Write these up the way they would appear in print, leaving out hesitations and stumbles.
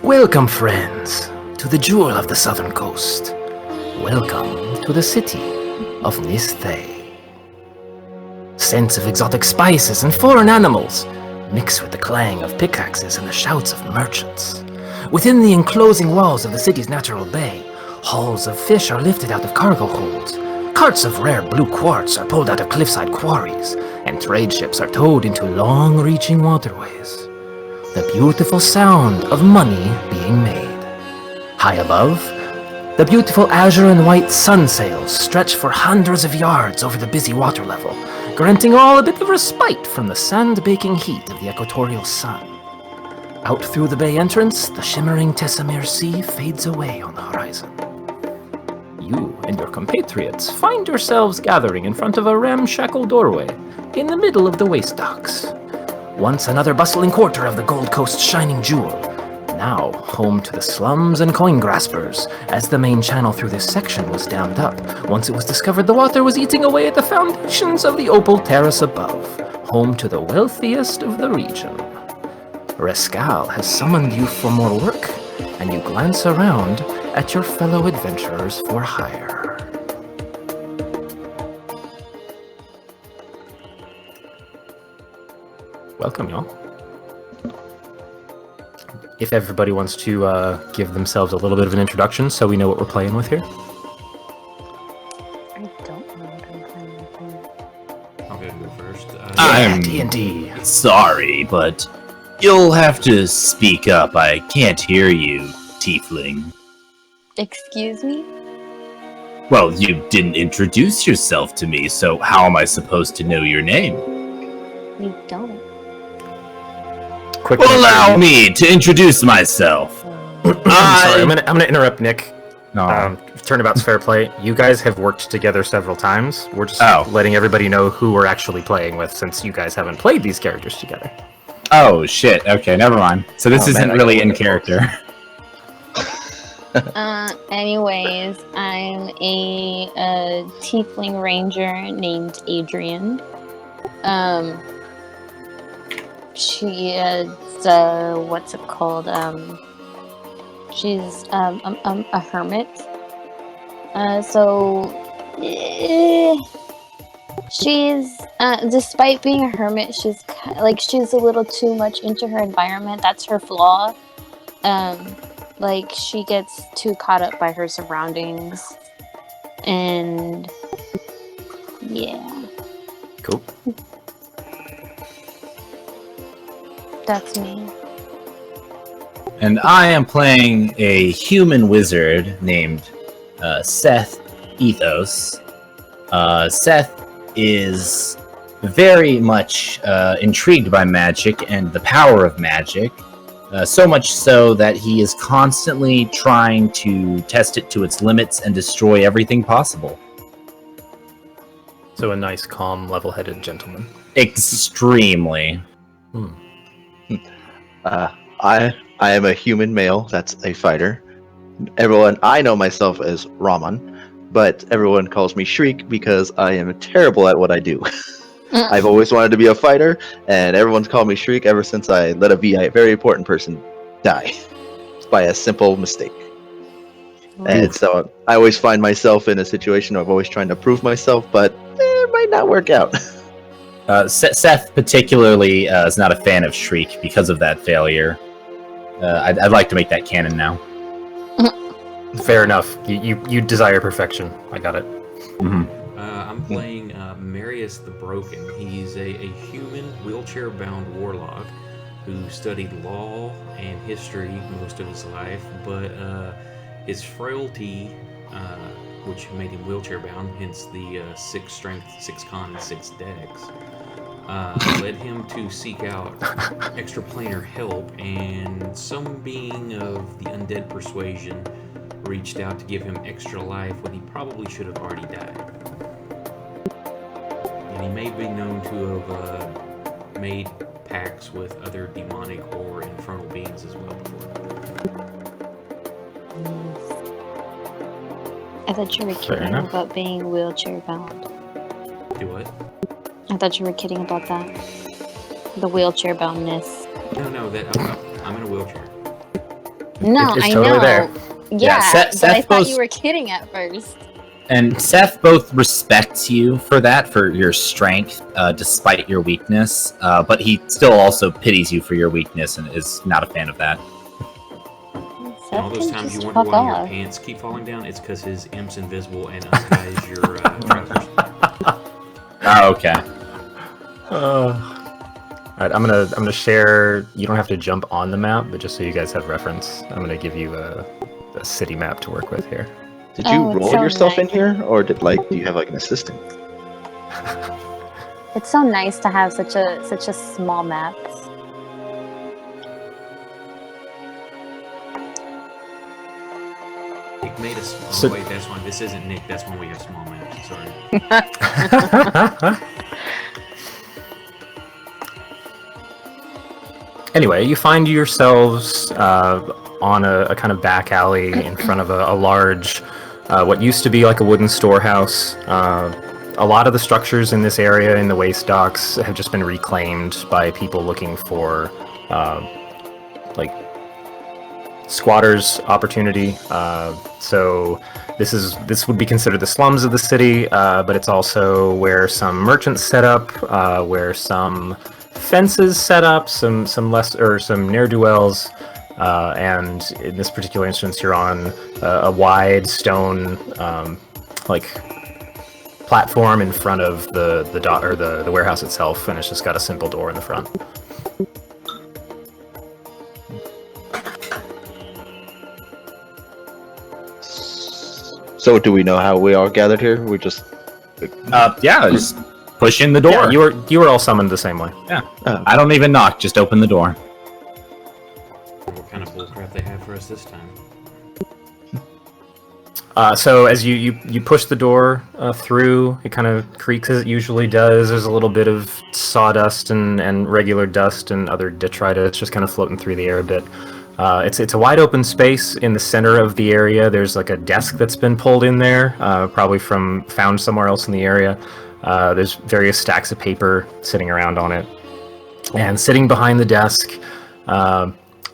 Welcome, friends, to the jewel of the southern coast. Welcome to the city of Nisthay. Scents of exotic spices and foreign animals mix with the clang of pickaxes and the shouts of merchants. Within the enclosing walls of the city's natural bay, hauls of fish are lifted out of cargo holds. Carts of rare blue quartz are pulled out of cliffside quarries, and trade ships are towed into long-reaching waterways. The beautiful sound of money being made. High above, the beautiful azure and white sun sails stretch for hundreds of yards over the busy water level, granting all a bit of respite from the sand-baking heat of the equatorial sun. Out through the bay entrance, the shimmering Tessamere Sea fades away on the horizon. You and your compatriots find yourselves gathering in front of a ramshackle doorway in the middle of the waste docks. Once another bustling quarter of the Gold Coast's shining jewel, now home to the slums and coin graspers, as the main channel through this section was dammed up once it was discovered the water was eating away at the foundations of the opal terrace above, home to the wealthiest of the region. Rescal has summoned you for more work, and you glance around at your fellow adventurers for hire. Welcome, y'all. If everybody wants to give themselves a little bit of an introduction so we know what we're playing with here. I don't know what I'm playing with here. I'll go first. I'm D&D. Sorry, but you'll have to speak up. I can't hear you, tiefling. Excuse me? Well, you didn't introduce yourself to me, so how am I supposed to know your name? You don't. Quick, Well, allow me to introduce myself. Sorry, I'm gonna interrupt Nick. No. Turnabout's fair play. You guys have worked together several times. We're just letting everybody know who we're actually playing with, since you guys haven't played these characters together. Oh, shit. Okay, never mind. So this isn't really in character. Anyways, I'm a tiefling ranger named Adrian. She is, what's it called? She's, a hermit. She's, despite being a hermit, she's a little too much into her environment. That's her flaw. She gets too caught up by her surroundings. And, yeah. Cool. That's me. And I am playing a human wizard named Seth Ethos. Seth is very much intrigued by magic and the power of magic, so much so that he is constantly trying to test it to its limits and destroy everything possible. So a nice, calm, level-headed gentleman. Extremely. I am a human male that's a fighter. I know myself as Raman, but everyone calls me Shriek because I am terrible at what I do. I've always wanted to be a fighter, and everyone's called me Shriek ever since I let a very important person die by a simple mistake. And so I always find myself in a situation where I'm always trying to prove myself, but it might not work out. Seth particularly is not a fan of Shriek because of that failure. I'd like to make that canon now. Fair enough. You desire perfection. I got it. Mm-hmm. I'm playing Marius the Broken. He's a human wheelchair-bound warlock who studied law and history most of his life, but his frailty, which made him wheelchair-bound, hence the 6 strength, 6 con, and 6 dex, led him to seek out extraplanar help, and some being of the undead persuasion reached out to give him extra life when he probably should have already died. And he may be known to have made pacts with other demonic or infernal beings as well before. I thought you were kidding about being wheelchair bound. Do what? I thought you were kidding about that. The wheelchair boundness. No, that I'm in a wheelchair. No, It's I totally know. there. Yeah, Seth- but I Seth thought both- you were kidding at first. And Seth both respects you for that, for your strength, despite your weakness. But he still also pities you for your weakness and is not a fan of that. And all those Seth can times you just wonder fuck why your off. pants keep falling down, it's because his imp's invisible and unties your trousers. Oh, okay. All right, I'm gonna share. You don't have to jump on the map, but just so you guys have reference, I'm gonna give you a city map to work with here. Did you Oh, it's roll so yourself in nice. here, or do you have like an assistant? It's so nice to have such a small map. Nick made us. Oh, So- wait, that's one. This isn't Nick. That's when we have small maps. Sorry. Anyway, you find yourselves on a kind of back alley in front of a large, what used to be like a wooden storehouse. A lot of the structures in this area in the waste docks have just been reclaimed by people looking for like squatters' opportunity. So this would be considered the slums of the city, but it's also where some merchants set up, where some fences set up, some ne'er-do-wells, and in this particular instance, you're on a wide stone like platform in front of the warehouse itself, and it's just got a simple door in the front. So do we know how we all gathered here? We just Yeah, just push in the door. Yeah, you were all summoned the same way. I don't even knock, just open the door. What kind of bullcrap they have for us this time? So as you push the door through, it kind of creaks as it usually does. There's a little bit of sawdust and regular dust and other detritus just kind of floating through the air a bit. It's a wide open space in the center of the area. There's like a desk that's been pulled in there, probably found somewhere else in the area. There's various stacks of paper sitting around on it. And sitting behind the desk,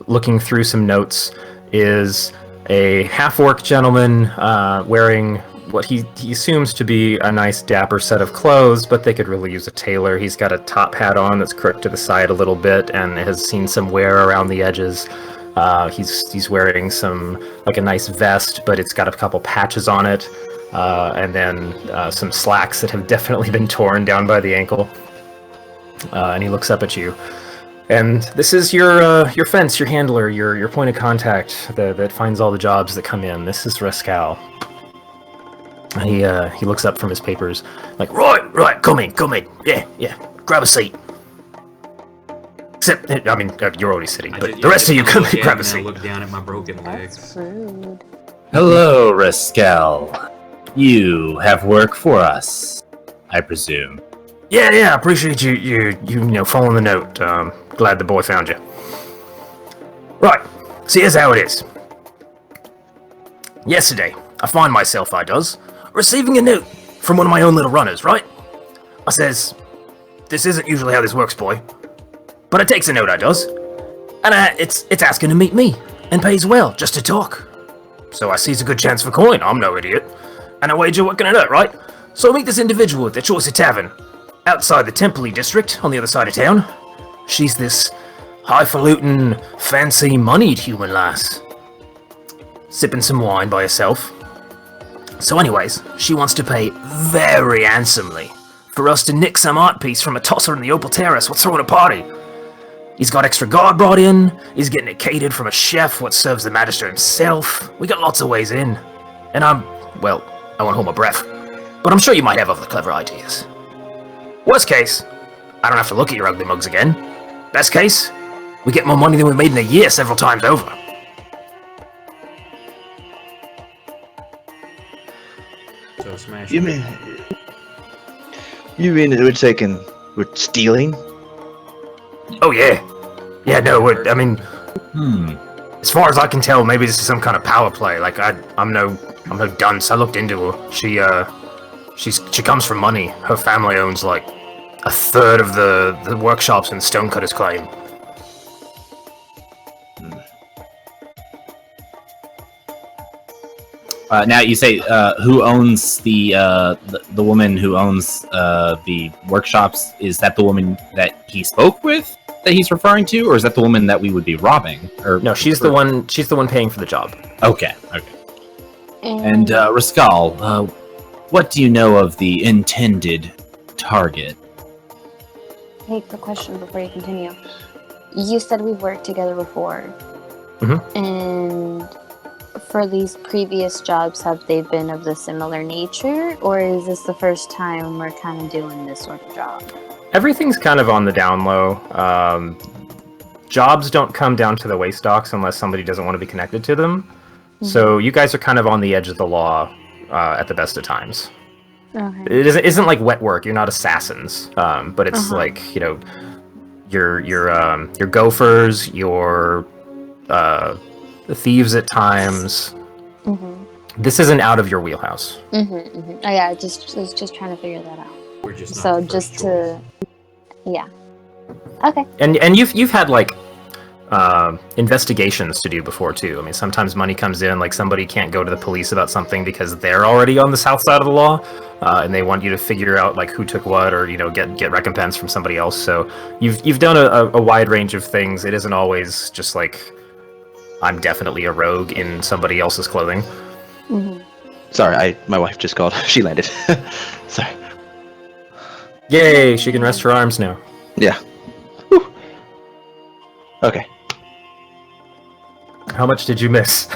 looking through some notes, is a half-orc gentleman wearing what he assumes to be a nice dapper set of clothes, but they could really use a tailor. He's got a top hat on that's crooked to the side a little bit and has seen some wear around the edges. He's wearing a nice vest, but it's got a couple patches on it, and then some slacks that have definitely been torn down by the ankle. And he looks up at you. And this is your fence, your handler, your point of contact that finds all the jobs that come in. This is Rascal. And he looks up from his papers, like, right, come in, yeah, grab a seat. Except, I mean, you're already sitting, but the rest of you come grab a seat. Look down at my broken That's legs. rude. Hello, Rascal. You have work for us, I presume. Yeah, I appreciate you following the note. Glad the boy found you. Right, so here's how it is. Yesterday, I find myself, receiving a note from one of my own little runners, right? I says, this isn't usually how this works, boy. But I takes a note, and it's asking to meet me, and pays well, just to talk. So I sees a good chance for coin, I'm no idiot. And I wager what can it hurt, right? So I meet this individual at the Choice Tavern, outside the Temple district, on the other side of town. She's this highfalutin, fancy, moneyed human lass. Sipping some wine by herself. So anyways, she wants to pay very handsomely for us to nick some art piece from a tosser in the Opal Terrace what's throwing a party. He's got extra guard brought in, he's getting it catered from a chef what serves the Magister himself. We got lots of ways in. And I won't hold my breath. But I'm sure you might have other clever ideas. Worst case, I don't have to look at your ugly mugs again. Best case, we get more money than we made in a year several times over. So smash. you mean we're stealing? Oh yeah. Yeah, no, I mean, Hmm. as far as I can tell, maybe this is some kind of power play. Like I'm no dunce. I looked into her. She comes from money. Her family owns like a third of the workshops in Stonecutters Claim. Now you say who owns the woman who owns the workshops? Is that the woman that he spoke with that he's referring to, or is that the woman that we would be robbing? Or No, she's the one. She's the one paying for the job. Okay. And Rascal, what do you know of the intended target? Hey, quick question before you continue. You said we've worked together before. Mhm. And for these previous jobs, have they been of the similar nature? Or is this the first time we're kind of doing this sort of job? Everything's kind of on the down low. Jobs don't come down to the waste docks unless somebody doesn't want to be connected to them. So you guys are kind of on the edge of the law at the best of times. Okay. It isn't like wet work. You're not assassins, but it's like you're gophers, you're thieves at times. This isn't out of your wheelhouse. Oh, yeah, I was just trying to figure that out. We're just not So the just first choice. yeah. Okay. And you've had like investigations to do before too. I mean, sometimes money comes in, like somebody can't go to the police about something because they're already on the south side of the law, and they want you to figure out like who took what, or get recompense from somebody else. So you've done a wide range of things. It isn't always just like I'm definitely a rogue in somebody else's clothing. Sorry, my wife just called. She landed. Sorry. Yay! She can rest her arms now. Yeah. Whew. Okay. How much did you miss?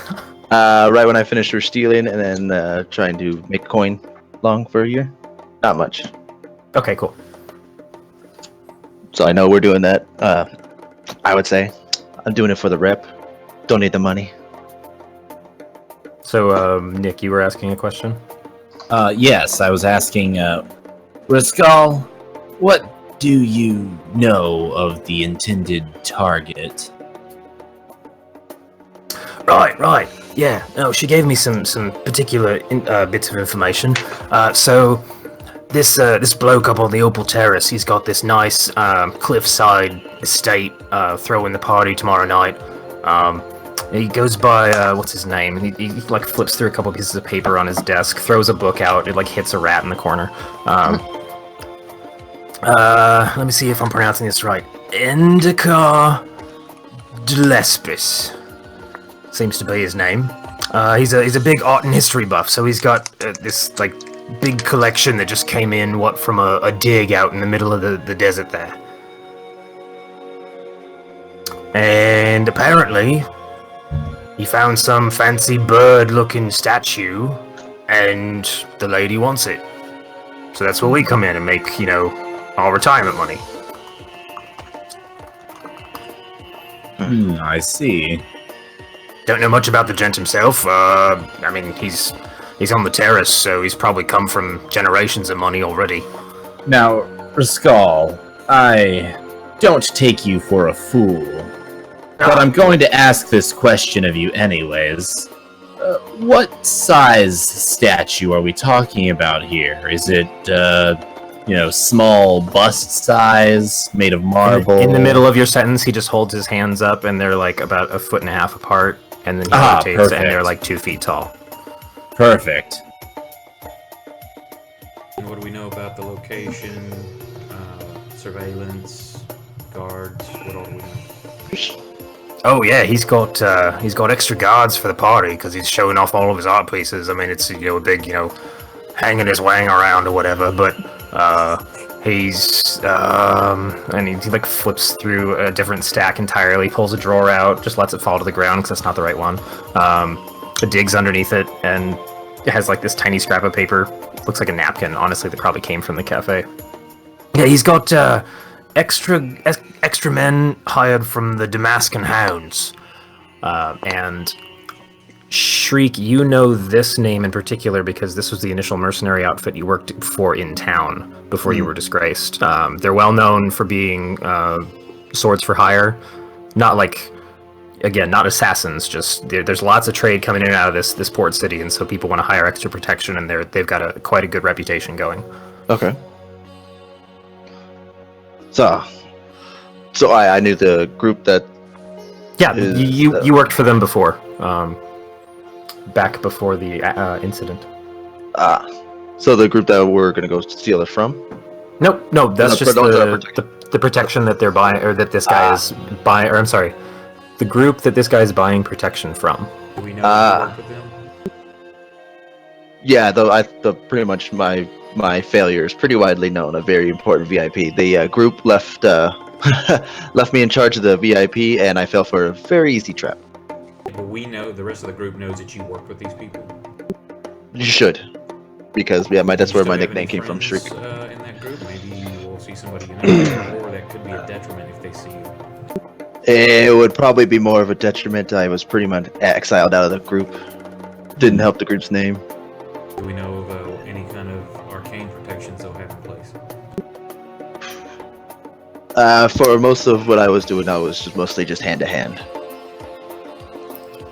Right when I finished her stealing and then trying to make coin long for a year. Not much. Okay, cool. So I know we're doing that. I would say I'm doing it for the rep. Don't need the money. So, Nick, you were asking a question? Yes, I was asking, Rascal, what do you know of the intended target? Right. Yeah. No, she gave me some particular bits of information. So this bloke up on the Opal Terrace, he's got this nice cliffside estate throwing the party tomorrow night. He goes by what's his name? He like flips through a couple pieces of paper on his desk, throws a book out. It like hits a rat in the corner. Let me see if I'm pronouncing this right. Endicott Gillespie seems to be his name. He's a big art and history buff, so he's got this like big collection that just came in from a dig out in the middle of the desert there. And apparently he found some fancy bird-looking statue, and the lady wants it. So that's where we come in and make, our retirement money. I see. Don't know much about the gent himself. I mean, he's on the terrace, so he's probably come from generations of money already. Now, Rascal, I don't take you for a fool, but I'm going to ask this question of you anyways. What size statue are we talking about here? Is it, small bust size, made of marble? In the middle of your sentence, he just holds his hands up, and they're like about 1.5 feet apart, and then he rotates, perfect. and they're like 2 feet tall. Perfect. And what do we know about the location, surveillance, guards? What all do we know? Oh yeah, he's got extra guards for the party because he's showing off all of his art pieces. I mean, it's a big hanging his wang around or whatever. But he's and he like flips through a different stack entirely, pulls a drawer out, just lets it fall to the ground because that's not the right one. Digs underneath it, and it has like this tiny scrap of paper. Looks like a napkin. Honestly, that probably came from the cafe. Yeah, he's got extra men hired from the Damascus Hounds, and Shriek, you know this name in particular because this was the initial mercenary outfit you worked for in town before you were disgraced. They're well known for being swords for hire, not like, again, not assassins. Just there's lots of trade coming in and out of this port city, and so people want to hire extra protection, and they've got quite a good reputation going. Okay. So I knew the group that. Yeah, you worked for them before. back before the incident. Ah, so the group that we're gonna go steal it from. Nope, no, that's No, just but also the protection that they're buying, or that this guy is buying, or I'm sorry, the group that this guy is buying protection from. Do we know if you work with them? Yeah, pretty much my failure is pretty widely known. A very important VIP. The group left left me in charge of the VIP, and I fell for a very easy trap. But we know, the rest of the group knows that you work with these people. You should, because that's You where still my have nickname any came from. friends, Shriek. in that group, maybe you will see somebody you know, or that could be a detriment if they see you. It would probably be more of a detriment. I was pretty much exiled out of the group. Didn't help the group's name. Do we know of any kind of arcane protections they'll have in place? For most of what I was doing, I was mostly just hand to hand.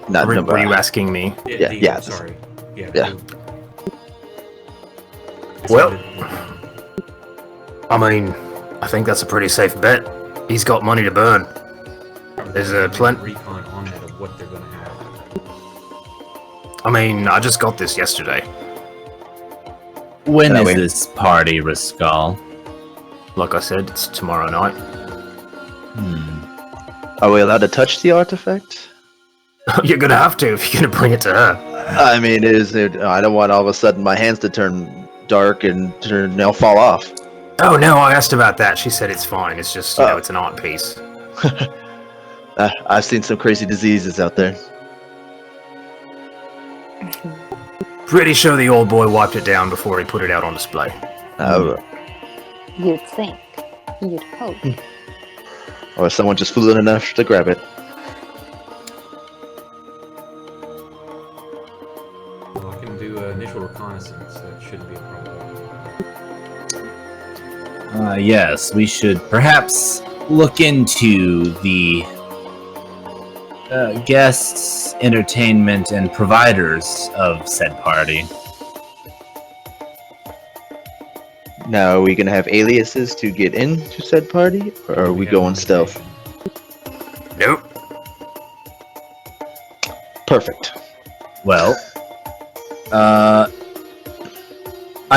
Not Were you asking me? Yeah, Deagle, yeah. Sorry. Yeah. Yeah. Well, I mean, I think that's a pretty safe bet. He's got money to burn. There's a recon on that of what they're going to have. I mean, I just got this yesterday. When is Wait. this party, Rascal? Like I said, it's tomorrow night. Are we allowed to touch the artifact? You're gonna have to if you're gonna bring it to her. I mean, I don't want all of a sudden my hands to turn dark and they'll fall off. Oh no, I asked about that. She said it's fine. It's just, you know, it's an art piece. I've seen some crazy diseases out there. Pretty sure the old boy wiped it down before he put it out on display. You'd think. You'd hope. Or someone just foolish enough to grab it. Well, I can do initial reconnaissance. That shouldn't be a problem. Yes, we should perhaps look into the guests, entertainment, and providers of said party. Now, are we gonna have aliases to get into said party, or are we have going an stealth? invitation. Nope. Perfect. Well, I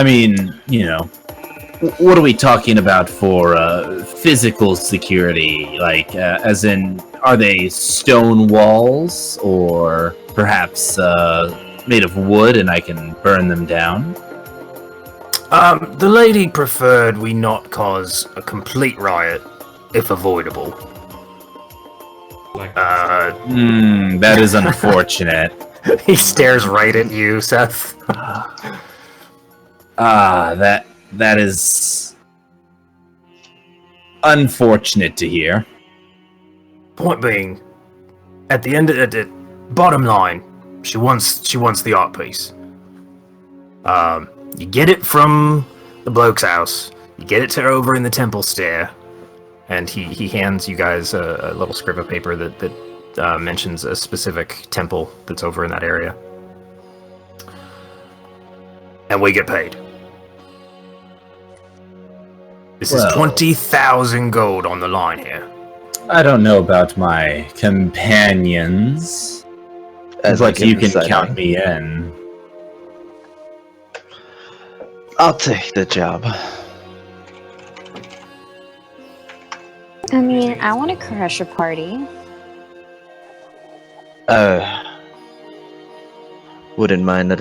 mean, you know, what are we talking about for physical security? Like, as in, are they stone walls, or perhaps made of wood and I can burn them down? The lady preferred we not cause a complete riot, if avoidable. Like That is unfortunate. He stares right at you, Seth. That is unfortunate to hear. Point being, at the bottom line, she wants the art piece. You get it from the bloke's house. You get it to her over in the temple stair, and he hands you guys a little scrip of paper that mentions a specific temple that's over in that area. And we get paid. This is Well. 20,000 gold on the line here. I don't know about my companions, As I but you can decide. count me in. I'll take the job. I mean, I want to crash a party. Wouldn't mind a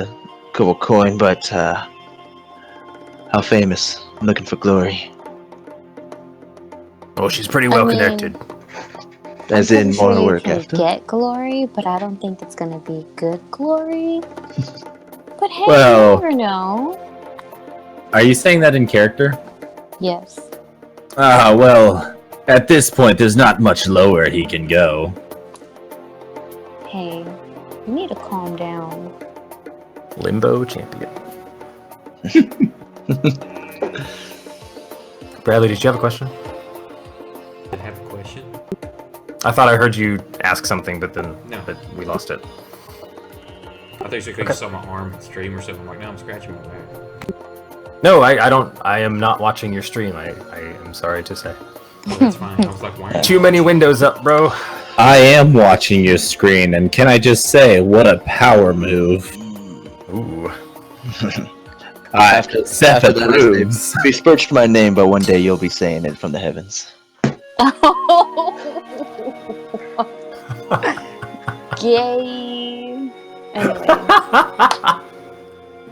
couple coin, but how famous? I'm looking for glory. Oh, she's pretty well I mean- connected. As I'm in pretty more sure you work can after. get glory, but I don't think it's gonna be good glory. But hey, Well- you never know. Are you saying that in character? Yes. Well, at this point, there's not much lower he can go. Hey, you need to calm down. Limbo champion. Bradley, did you have a question? Did I have a question? I thought I heard you ask something, but then No. but we lost it. I thought you said 'cause you saw my arm stream or something. I'm like, no, I'm scratching my back. No, I don't. I am not watching your stream. I am sorry to say. Well, that's fine. I was like, why? Too many windows up, bro. I am watching your screen, and can I just say, what a power move. Ooh. Seth after that, approves. Besmirched my name, but one day you'll be saying it from the heavens. Gay. Anyway.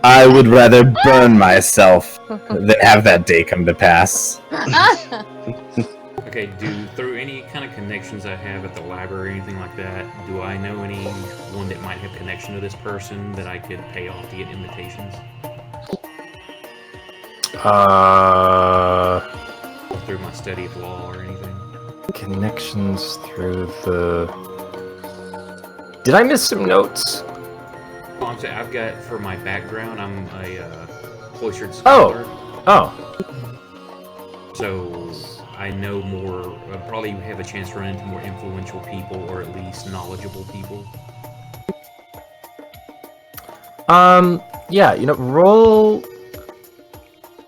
I would rather burn myself than have that day come to pass. Okay, through any kind of connections I have at the library or anything like that, do I know anyone that might have connection to this person that I could pay off to get invitations? Through my study of law or anything? Connections through the... Did I miss some notes? Oh, I'm saying I've got, for my background, I'm a cloistered scholar. Oh. So I know more, probably have a chance to run into more influential people, or at least knowledgeable people. Yeah, roll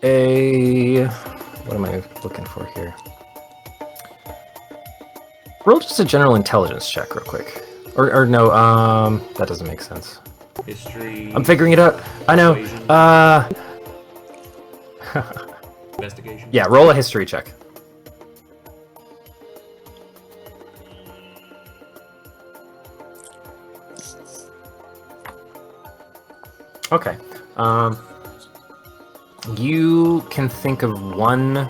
a... What am I looking for here? Roll just a general intelligence check real quick. Or no, that doesn't make sense. History... I'm figuring it out. I know. Investigation? Yeah, roll a history check. Okay. You can think of one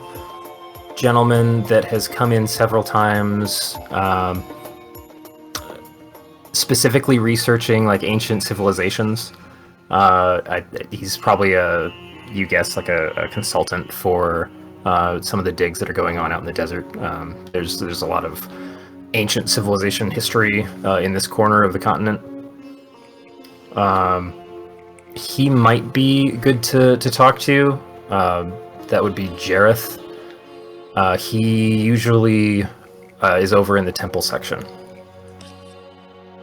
gentleman that has come in several times, specifically researching like ancient civilizations. He's probably you guess, like a consultant for some of the digs that are going on out in the desert. There's a lot of ancient civilization history in this corner of the continent. He might be good to talk to. That would be Jareth. He usually is over in the temple section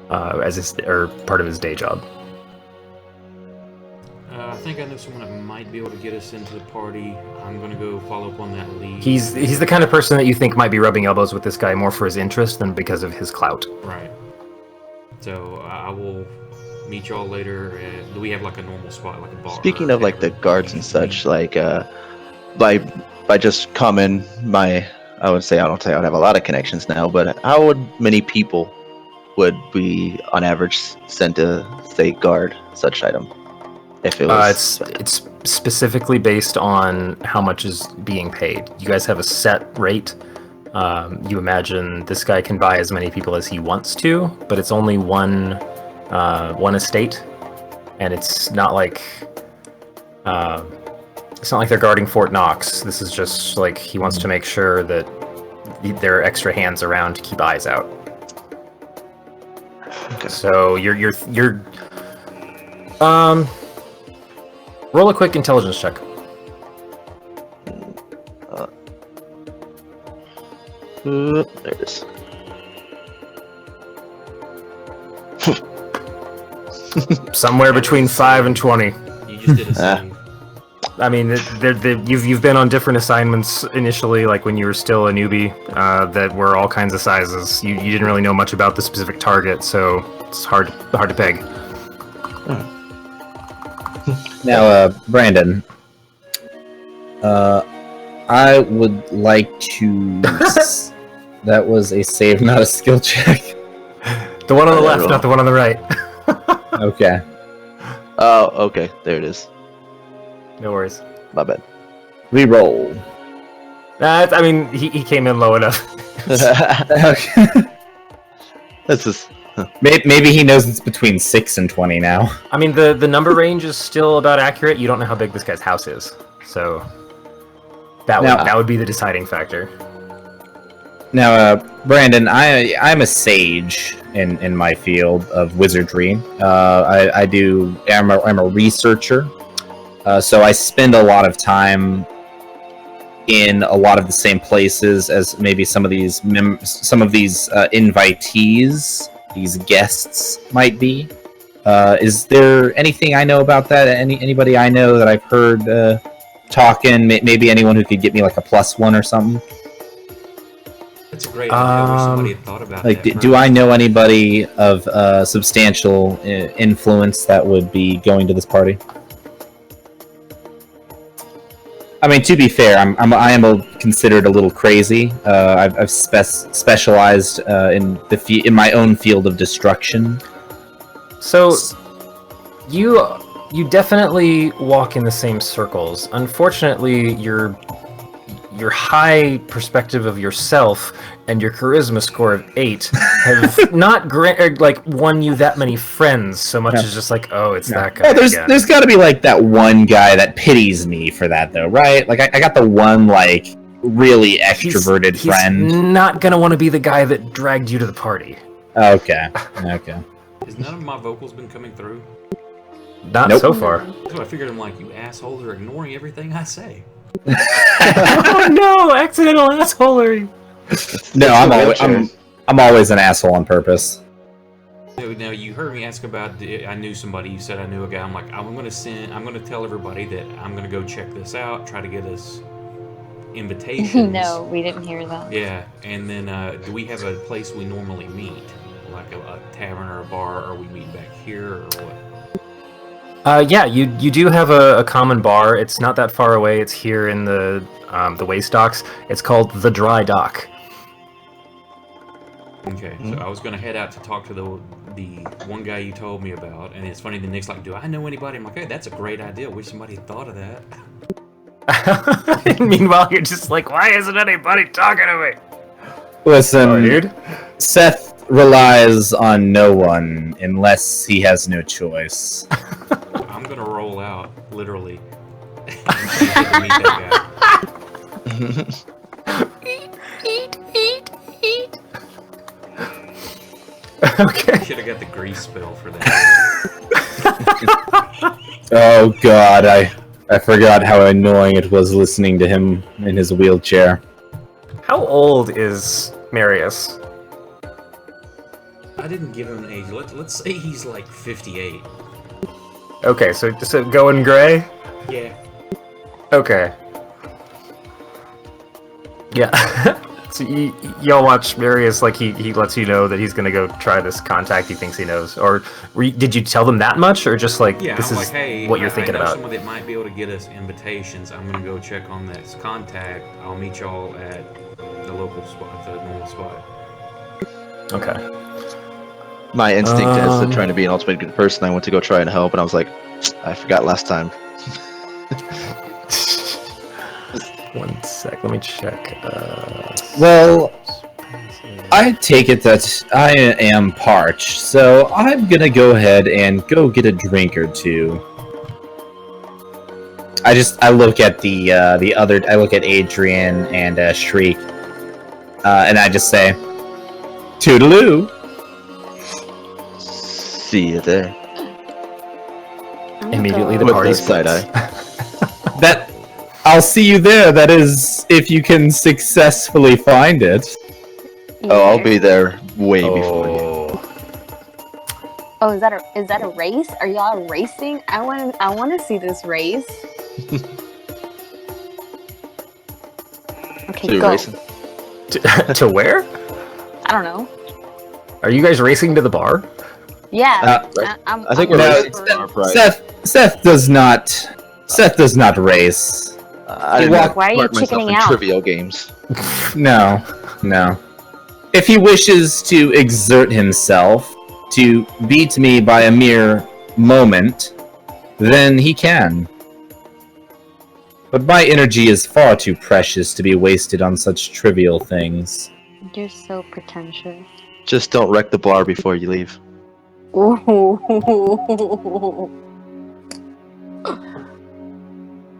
as part of his day job. I think I know someone that might be able to get us into the party. I'm going to go follow up on that lead. He's the kind of person that you think might be rubbing elbows with this guy more for his interest than because of his clout. Right. So I will meet y'all later. Do we have like a normal spot, like a bar? Speaking of like the guards and such, like by just coming, I would say I don't say I would have a lot of connections now, but how many people would be on average sent to say guard such item? If it was, it's specifically based on how much is being paid. You guys have a set rate. You imagine this guy can buy as many people as he wants to, but it's only one estate, and it's not like they're guarding Fort Knox. This is just like he wants to make sure that there are extra hands around to keep eyes out. Okay. So you're roll a quick intelligence check. There it is. Somewhere between 5 and 20. You just did a save. I mean, you've been on different assignments initially, like when you were still a newbie, that were all kinds of sizes. You didn't really know much about the specific target, so it's hard to peg. Now, Brandon, I would like to... That was a save, not a skill check. The one on the left, not the one on the right. Okay. Oh, okay. There it is. No worries. My bad. Reroll. I mean, he came in low enough. Okay. This is. Maybe he knows it's between 6 and 20 now. I mean, the number range is still about accurate. You don't know how big this guy's house is, so that would be the deciding factor. Now, Brandon, I'm a sage in my field of wizardry. I'm a researcher, so I spend a lot of time in a lot of the same places as maybe some of these invitees, these guests might be. Is there anything I know about that? Anybody I know that I've heard talking? Maybe anyone who could get me like a +1 or something? That's a great idea. I wish somebody had thought about Like, that. do I know anybody of substantial influence that would be going to this party? I mean, to be fair, I am considered a little crazy. I've specialized in my own field of destruction. So, you definitely walk in the same circles. Unfortunately, your high perspective of yourself and your charisma score of 8 have not won you that many friends so much as just like, oh, it's that guy. Oh, there's got to be like that one guy that pities me for that, though, right? Like I got the one like really extroverted friend. He's not gonna want to be the guy that dragged you to the party. Okay. Has none of my vocals been coming through? Not Nope. so far. So I figured I'm like, you assholes are ignoring everything I say. Oh no, accidental assholery. No, I'm always an asshole on purpose. Now you heard me ask about. I knew somebody. You said I knew a guy. I'm like, I'm gonna tell everybody that I'm gonna go check this out. Try to get us invitations. No, we didn't hear that. Yeah, and then do we have a place we normally meet, like a tavern or a bar, or we meet back here, or what? Yeah, you do have a common bar. It's not that far away. It's here in the waste docks. It's called the Dry Dock. Okay, so I was gonna head out to talk to the one guy you told me about, and it's funny. The Nick's like, "Do I know anybody?" I'm like, "Hey, that's a great idea. Wish somebody had thought of that." Meanwhile, you're just like, why isn't anybody talking to me? Listen, Oh, dude. Seth relies on no one unless he has no choice. I'm gonna roll out, literally, and get to meet that Okay. guy. Should have got the grease spell for that. Oh god, I forgot how annoying it was listening to him in his wheelchair. How old is Marius? I didn't give him an age. Let's say he's like 58. Okay, so going gray? Yeah. Okay. Yeah. So y'all watch Marius, like he lets you know that he's gonna go try this contact he thinks he knows, or did you tell them that much, or just like Yeah, this I'm is like, hey, what you're thinking I know about? someone that might be able to get us invitations. I'm gonna go check on this contact. I'll meet y'all at the local spot, the normal spot. Okay. My instinct is to trying to be an ultimate good person. I went to go try and help, and I was like, I forgot last time. 1 sec. Let me check. Well, I take it that I am parched, so I'm gonna go ahead and go get a drink or two. I look at I look at Adrian and Shriek, and I just say, "Toodaloo." See you there. Immediately the With party the side splits. That I'll see you there. That is, if you can successfully find it. Oh, I'll be there way before you. Oh, is that a race? Are y'all racing? I want to see this race. Okay, So you're go. racing? To where? I don't know. Are you guys racing to the bar? Yeah, I think we're No, racing for our prize. Seth does not race. I Why are you mark myself chickening in out? trivial games. No. If he wishes to exert himself to beat me by a mere moment, then he can. But my energy is far too precious to be wasted on such trivial things. You're so pretentious. Just don't wreck the bar before you leave.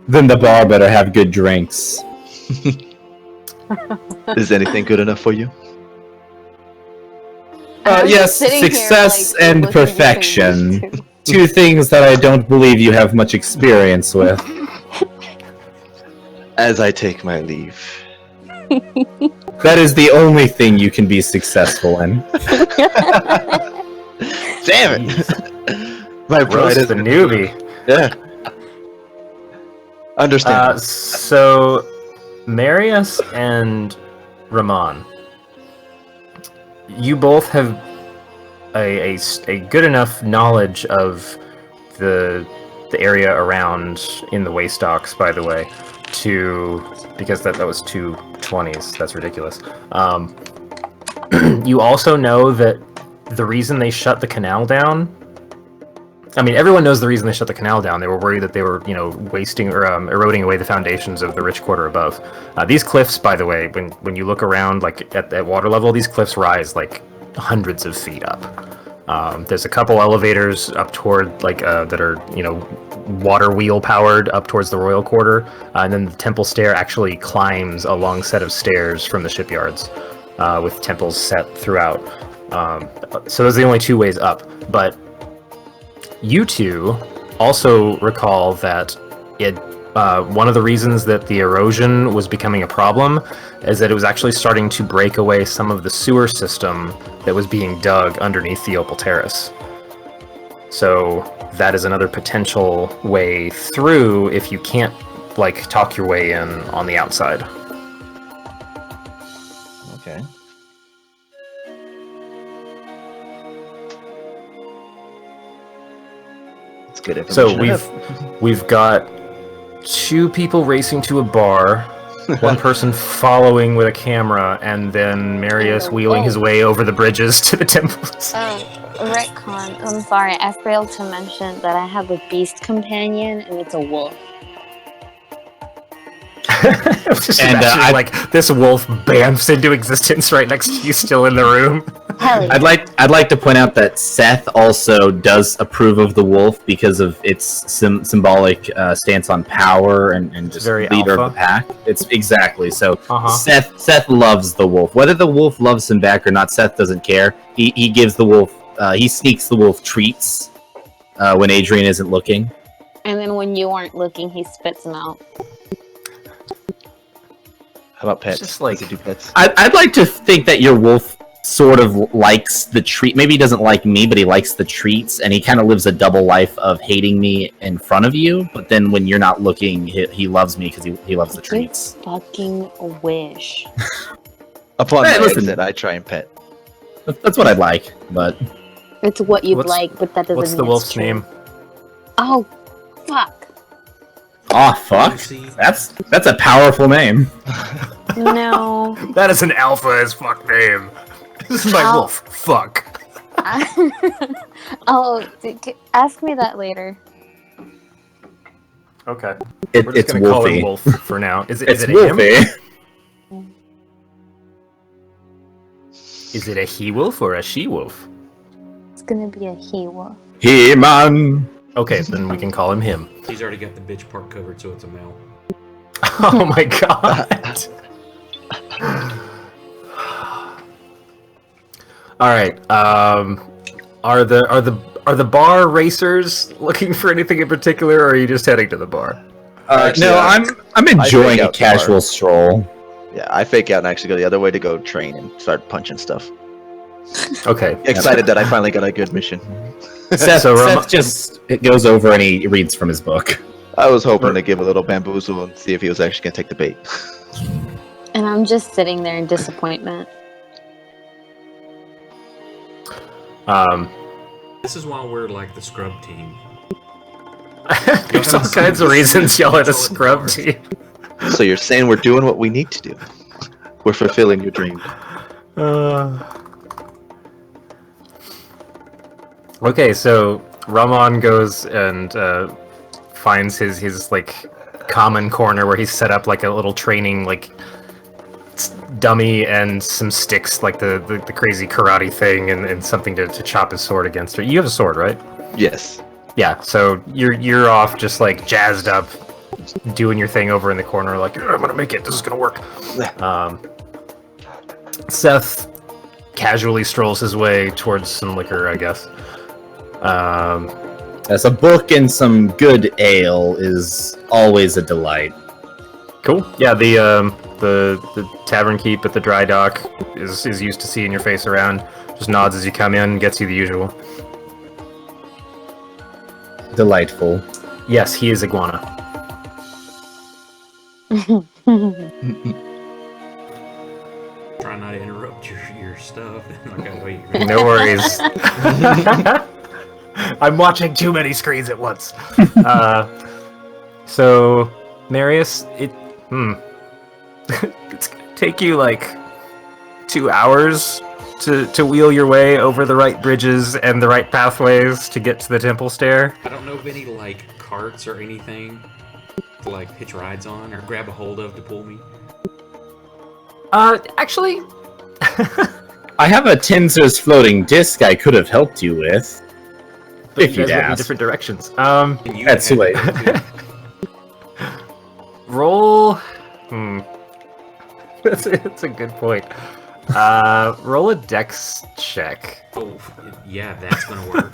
Then the bar better have good drinks. Is anything good enough for you? I'm Yes, sitting here, success like, and listening to these perfection. two. Two things that I don't believe you have much experience with. As I take my leave. That is the only thing you can be successful in. Damn it! My pride Roast is the newbie. Yeah. Understand. So, Marius and Ramon, you both have a good enough knowledge of the area around in the waste docks, by the way, because that was 2 20s. That's ridiculous. You also know that the reason they shut the canal down. I mean, everyone knows the reason they shut the canal down. They were worried that they were, wasting or eroding away the foundations of the rich quarter above. These cliffs, by the way, when you look around, like at water level, these cliffs rise like hundreds of feet up. There's a couple elevators up toward that are water wheel powered up towards the royal quarter, and then the temple stair actually climbs a long set of stairs from the shipyards, with temples set throughout. So those are the only two ways up, but. You two also recall that one of the reasons that the erosion was becoming a problem is that it was actually starting to break away some of the sewer system that was being dug underneath the Opal Terrace. So that is another potential way through if you can't talk your way in on the outside. Okay. Good so we've got 2 people racing to a bar, 1 person following with a camera, and then Marius wheeling his way over the bridges to the temples. Retcon, I'm sorry, I failed to mention that I have a beast companion, and it's a wolf. Just imagine, this wolf bamfs into existence right next to you, still in the room. Hell yeah. I'd like to point out that Seth also does approve of the wolf because of its symbolic stance on power and just very leader alpha. of the pack. It's exactly so. Seth loves the wolf. Whether the wolf loves him back or not, Seth doesn't care. He gives the wolf. He sneaks the wolf treats when Adrian isn't looking. And then when you aren't looking, he spits them out. How about pets? Just Does it do pets? I'd like to think that your wolf sort of likes the treat. Maybe he doesn't like me, but he likes the treats, and he kind of lives a double life of hating me in front of you. But then when you're not looking, he loves me because he loves the treats. You fucking wish. Upon Hey, my listen. exit, I try and pet. That's what I'd like, but It's what you'd What's- like, but that doesn't What's mean the it's wolf's true. name? Oh, fuck. oh fuck, that's a powerful name. No. That is an alpha as fuck name. This is my Ow. wolf. Fuck. Ask me that later. Okay. We're just It's gonna call him Wolfie. Wolf for now. Is It's it a him? Wolfie. Is it a he wolf or a she wolf? It's gonna be a he wolf. He man. Okay, then we can call him him. He's already got the bitch part covered, so it's a male. Oh my god. All right. Are the bar racers looking for anything in particular, or are you just heading to the bar? Actually, No, I'm enjoying fake a out tomorrow. casual stroll. Yeah, I fake out and actually go the other way to go train and start punching stuff. Okay. Excited that I finally got a good mission. Seth, So, Seth just goes over and he reads from his book. I was hoping to give a little bamboozle and see if he was actually gonna take the bait. And I'm just sitting there in disappointment. This is why we're like the scrub team. There's all kinds of reasons y'all are the scrub team. So you're saying we're doing what we need to do? We're fulfilling your dream. Okay, so Ramon goes and finds his common corner where he's set up like a little training dummy and some sticks, like the crazy karate thing, and something to chop his sword against. You have a sword, right? Yes. Yeah. So you're off, just jazzed up, doing your thing over in the corner, I'm gonna make it. This is gonna work. Seth casually strolls his way towards some liquor, I guess. As a book and some good ale is always a delight. Cool. Yeah, the tavern keep at the dry dock is used to seeing your face around. Just nods as you come in, gets you the usual. Delightful. Yes, he is Iguana. Trying trying not to interrupt your stuff. Like, wait, No worries. I'm watching too many screens at once. So, Marius, it's gonna take you like 2 hours to wheel your way over the right bridges and the right pathways to get to the temple stair. I don't know of any like carts or anything to like hitch rides on or grab a hold of to pull me. Actually, I have a Tinser's floating disc I could have helped you with. but If you you'd guys went in ask. different directions. And you That's had- too late. Roll. That's a good point. Roll a dex check. Oh, yeah, that's gonna work.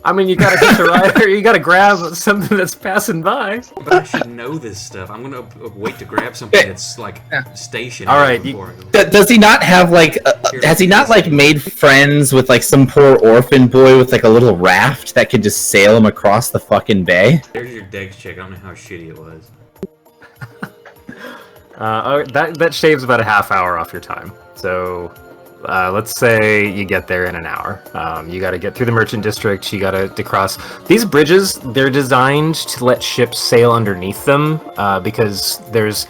I mean, you gotta hitch a ride, or you gotta grab something that's passing by. But I should know this stuff. I'm gonna wait to grab something that's like stationary. All right, before I go. Does he not have like? Has he not like made friends with like some poor orphan boy with like a little raft that could just sail him across the fucking bay? There's your dex check. I don't know how shitty it was. That shaves about a half hour off your time. So, let's say you get there in an hour. You got to get through the merchant district. You got to cross these bridges. They're designed to let ships sail underneath them because there's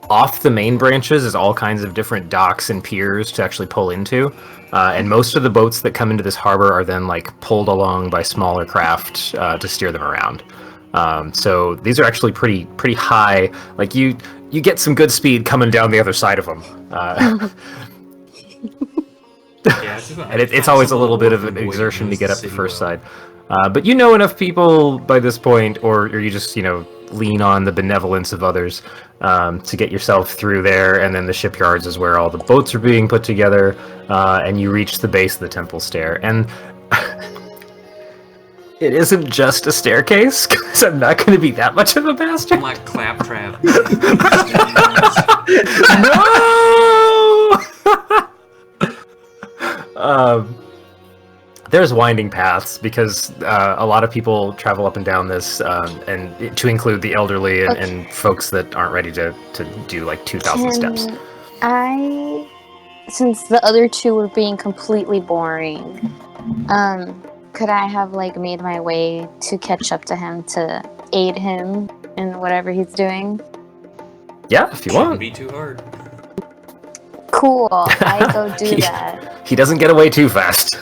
off the main branches is all kinds of different docks and piers to actually pull into. And most of the boats that come into this harbor are then like pulled along by smaller craft to steer them around. So these are actually pretty high. Like you get some good speed coming down the other side of them. Yeah, And it's always a little bit of an exertion to get up the first side. But you know enough people by this point, or you just, lean on the benevolence of others to get yourself through there, and then the shipyards is where all the boats are being put together, and you reach the base of the temple stair. And it isn't just a staircase, because I'm not going to be that much of a bastard. I'm like claptrap. No! There's winding paths because a lot of people travel up and down this, and to include the elderly and folks that aren't ready to do like 2,000 steps. Since the other two were being completely boring, could I have like made my way to catch up to him to aid him in whatever he's doing? Yeah, if you Shouldn't want. be too hard. Cool, I go do that. He doesn't get away too fast.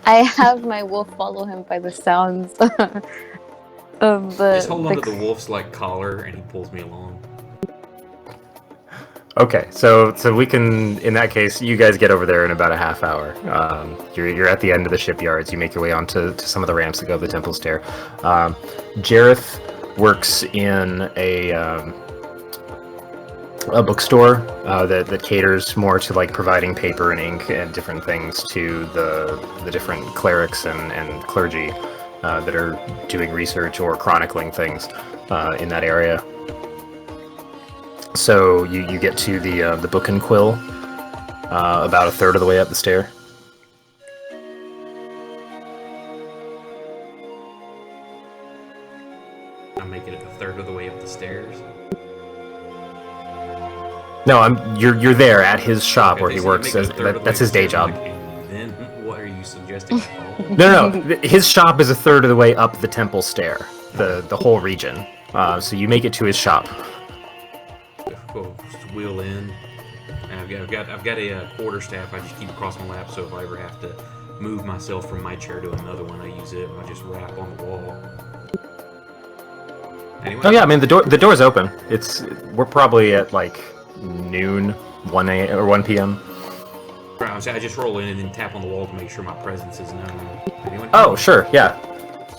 I have my wolf follow him by the sounds of the. Just hold onto the wolf's like collar, and he pulls me along. Okay, so we can, in that case, you guys get over there in about a half hour. You're at the end of the shipyards. You make your way onto some of the ramps that go to the temple stair. Jareth works in a bookstore that caters more to like providing paper and ink and different things to the different clerics and clergy that are doing research or chronicling things in that area. So you get to the Book and Quill about a third of the way up the stair. I'm making it a third of the way up the stairs. No, you're there at his shop where he so you works. make it a third of the That's way his day up the job. stairs, and then what are you suggesting? No, his shop is a third of the way up the temple stair, the whole region. So you make it to his shop. We'll just wheel in, and I've got a quarterstaff I just keep across my lap, so if I ever have to move myself from my chair to another one, I use it and I just wrap on the wall. Anyway, Oh yeah, I mean the door's open. We're probably at like noon, 1 a.m. or 1 p.m. I just roll in and then tap on the wall to make sure my presence is known. Anyone? Oh sure, yeah,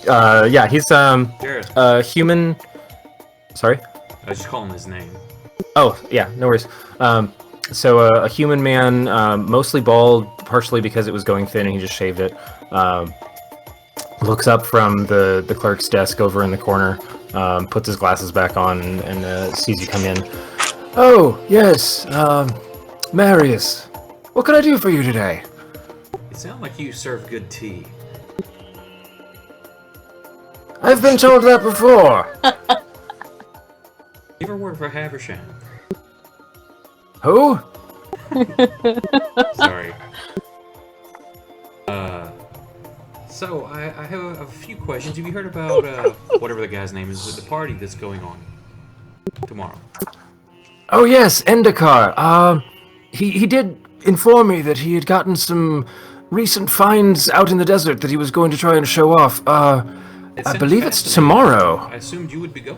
yeah. He's Jareth. human. Sorry. I was just calling his name. Oh yeah, no worries. So a human man, mostly bald, partially because it was going thin and he just shaved it. Looks up from the clerk's desk over in the corner, puts his glasses back on, and sees you come in. Oh yes, Marius. What can I do for you today? It sounds like you serve good tea. I've been told that before. for Haversham. Who? Sorry. So I have a few questions. Have you heard about whatever the guy's name is, the party that's going on tomorrow? Oh yes, Endikar. He did inform me that he had gotten some recent finds out in the desert that he was going to try and show off. It I sounds believe it's fascinating. tomorrow. I assumed you would be going.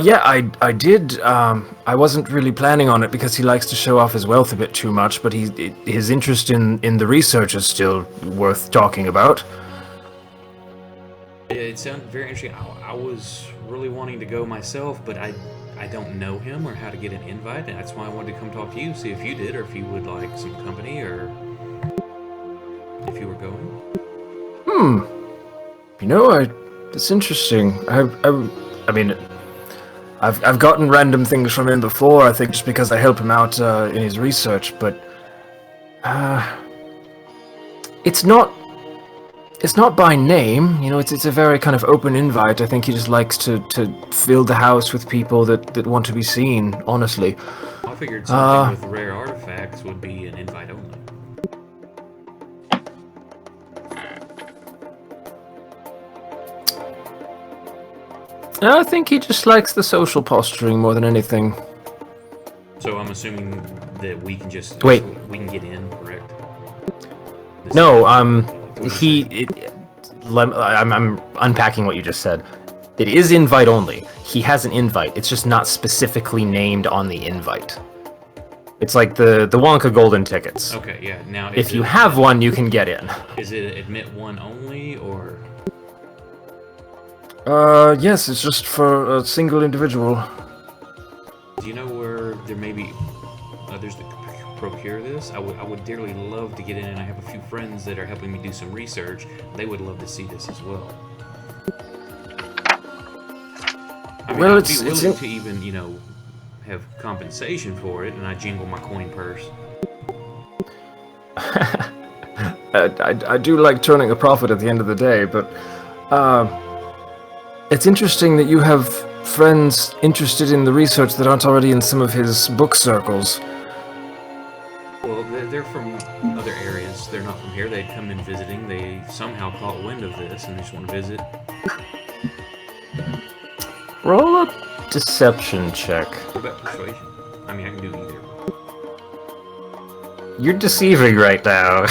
Yeah, I did. I wasn't really planning on it because he likes to show off his wealth a bit too much, but his interest in the research is still worth talking about. It sounded very interesting. I was really wanting to go myself, but I don't know him or how to get an invite, and that's why I wanted to come talk to you, see if you did, or if you would like some company, or if you were going. You know, it's interesting. I mean, I've gotten random things from him before, I think just because I help him out in his research, but it's not by name, you know, it's a very kind of open invite. I think he just likes to fill the house with people that want to be seen, honestly. I figured something with rare artifacts would be an invite only. I think he just likes the social posturing more than anything. So I'm assuming that we can just Wait. we can get in, correct? No, I'm unpacking what you just said. It is invite only. He has an invite. It's just not specifically named on the invite. It's like the Wonka golden tickets. Okay, yeah. Now, If you have one, you can get in. is it admit one only, or Yes, it's just for a single individual. do you know where there may be others that could procure this? I would dearly love to get in, and I have a few friends that are helping me do some research. They would love to see this as well. I mean, Well, I'd be it's willing in- to even, have compensation for it, and I jingle my coin purse. I do like turning a profit at the end of the day, but it's interesting that you have friends interested in the research that aren't already in some of his book circles. Well, they're from other areas. They're not from here. They'd come in visiting. They somehow caught wind of this, and they just want to visit. Roll a deception check. What about persuasion? I mean, I can do either. You're deceiving right now.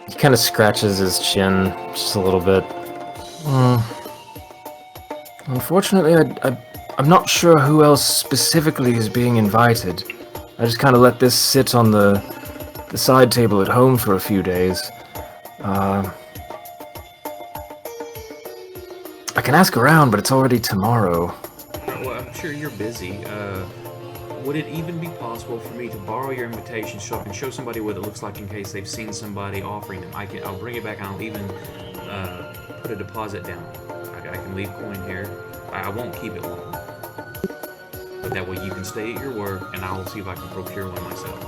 He kind of scratches his chin just a little bit. Unfortunately, I'm not sure who else specifically is being invited. I just kind of let this sit on the side table at home for a few days. I can ask around, but it's already tomorrow. Well, I'm sure you're busy. Would it even be possible for me to borrow your invitation so I can show somebody what it looks like in case they've seen somebody offering them? I'll bring it back and I'll even put a deposit down. I can leave coin here. I won't keep it long. But that way you can stay at your work and I'll see if I can procure one myself.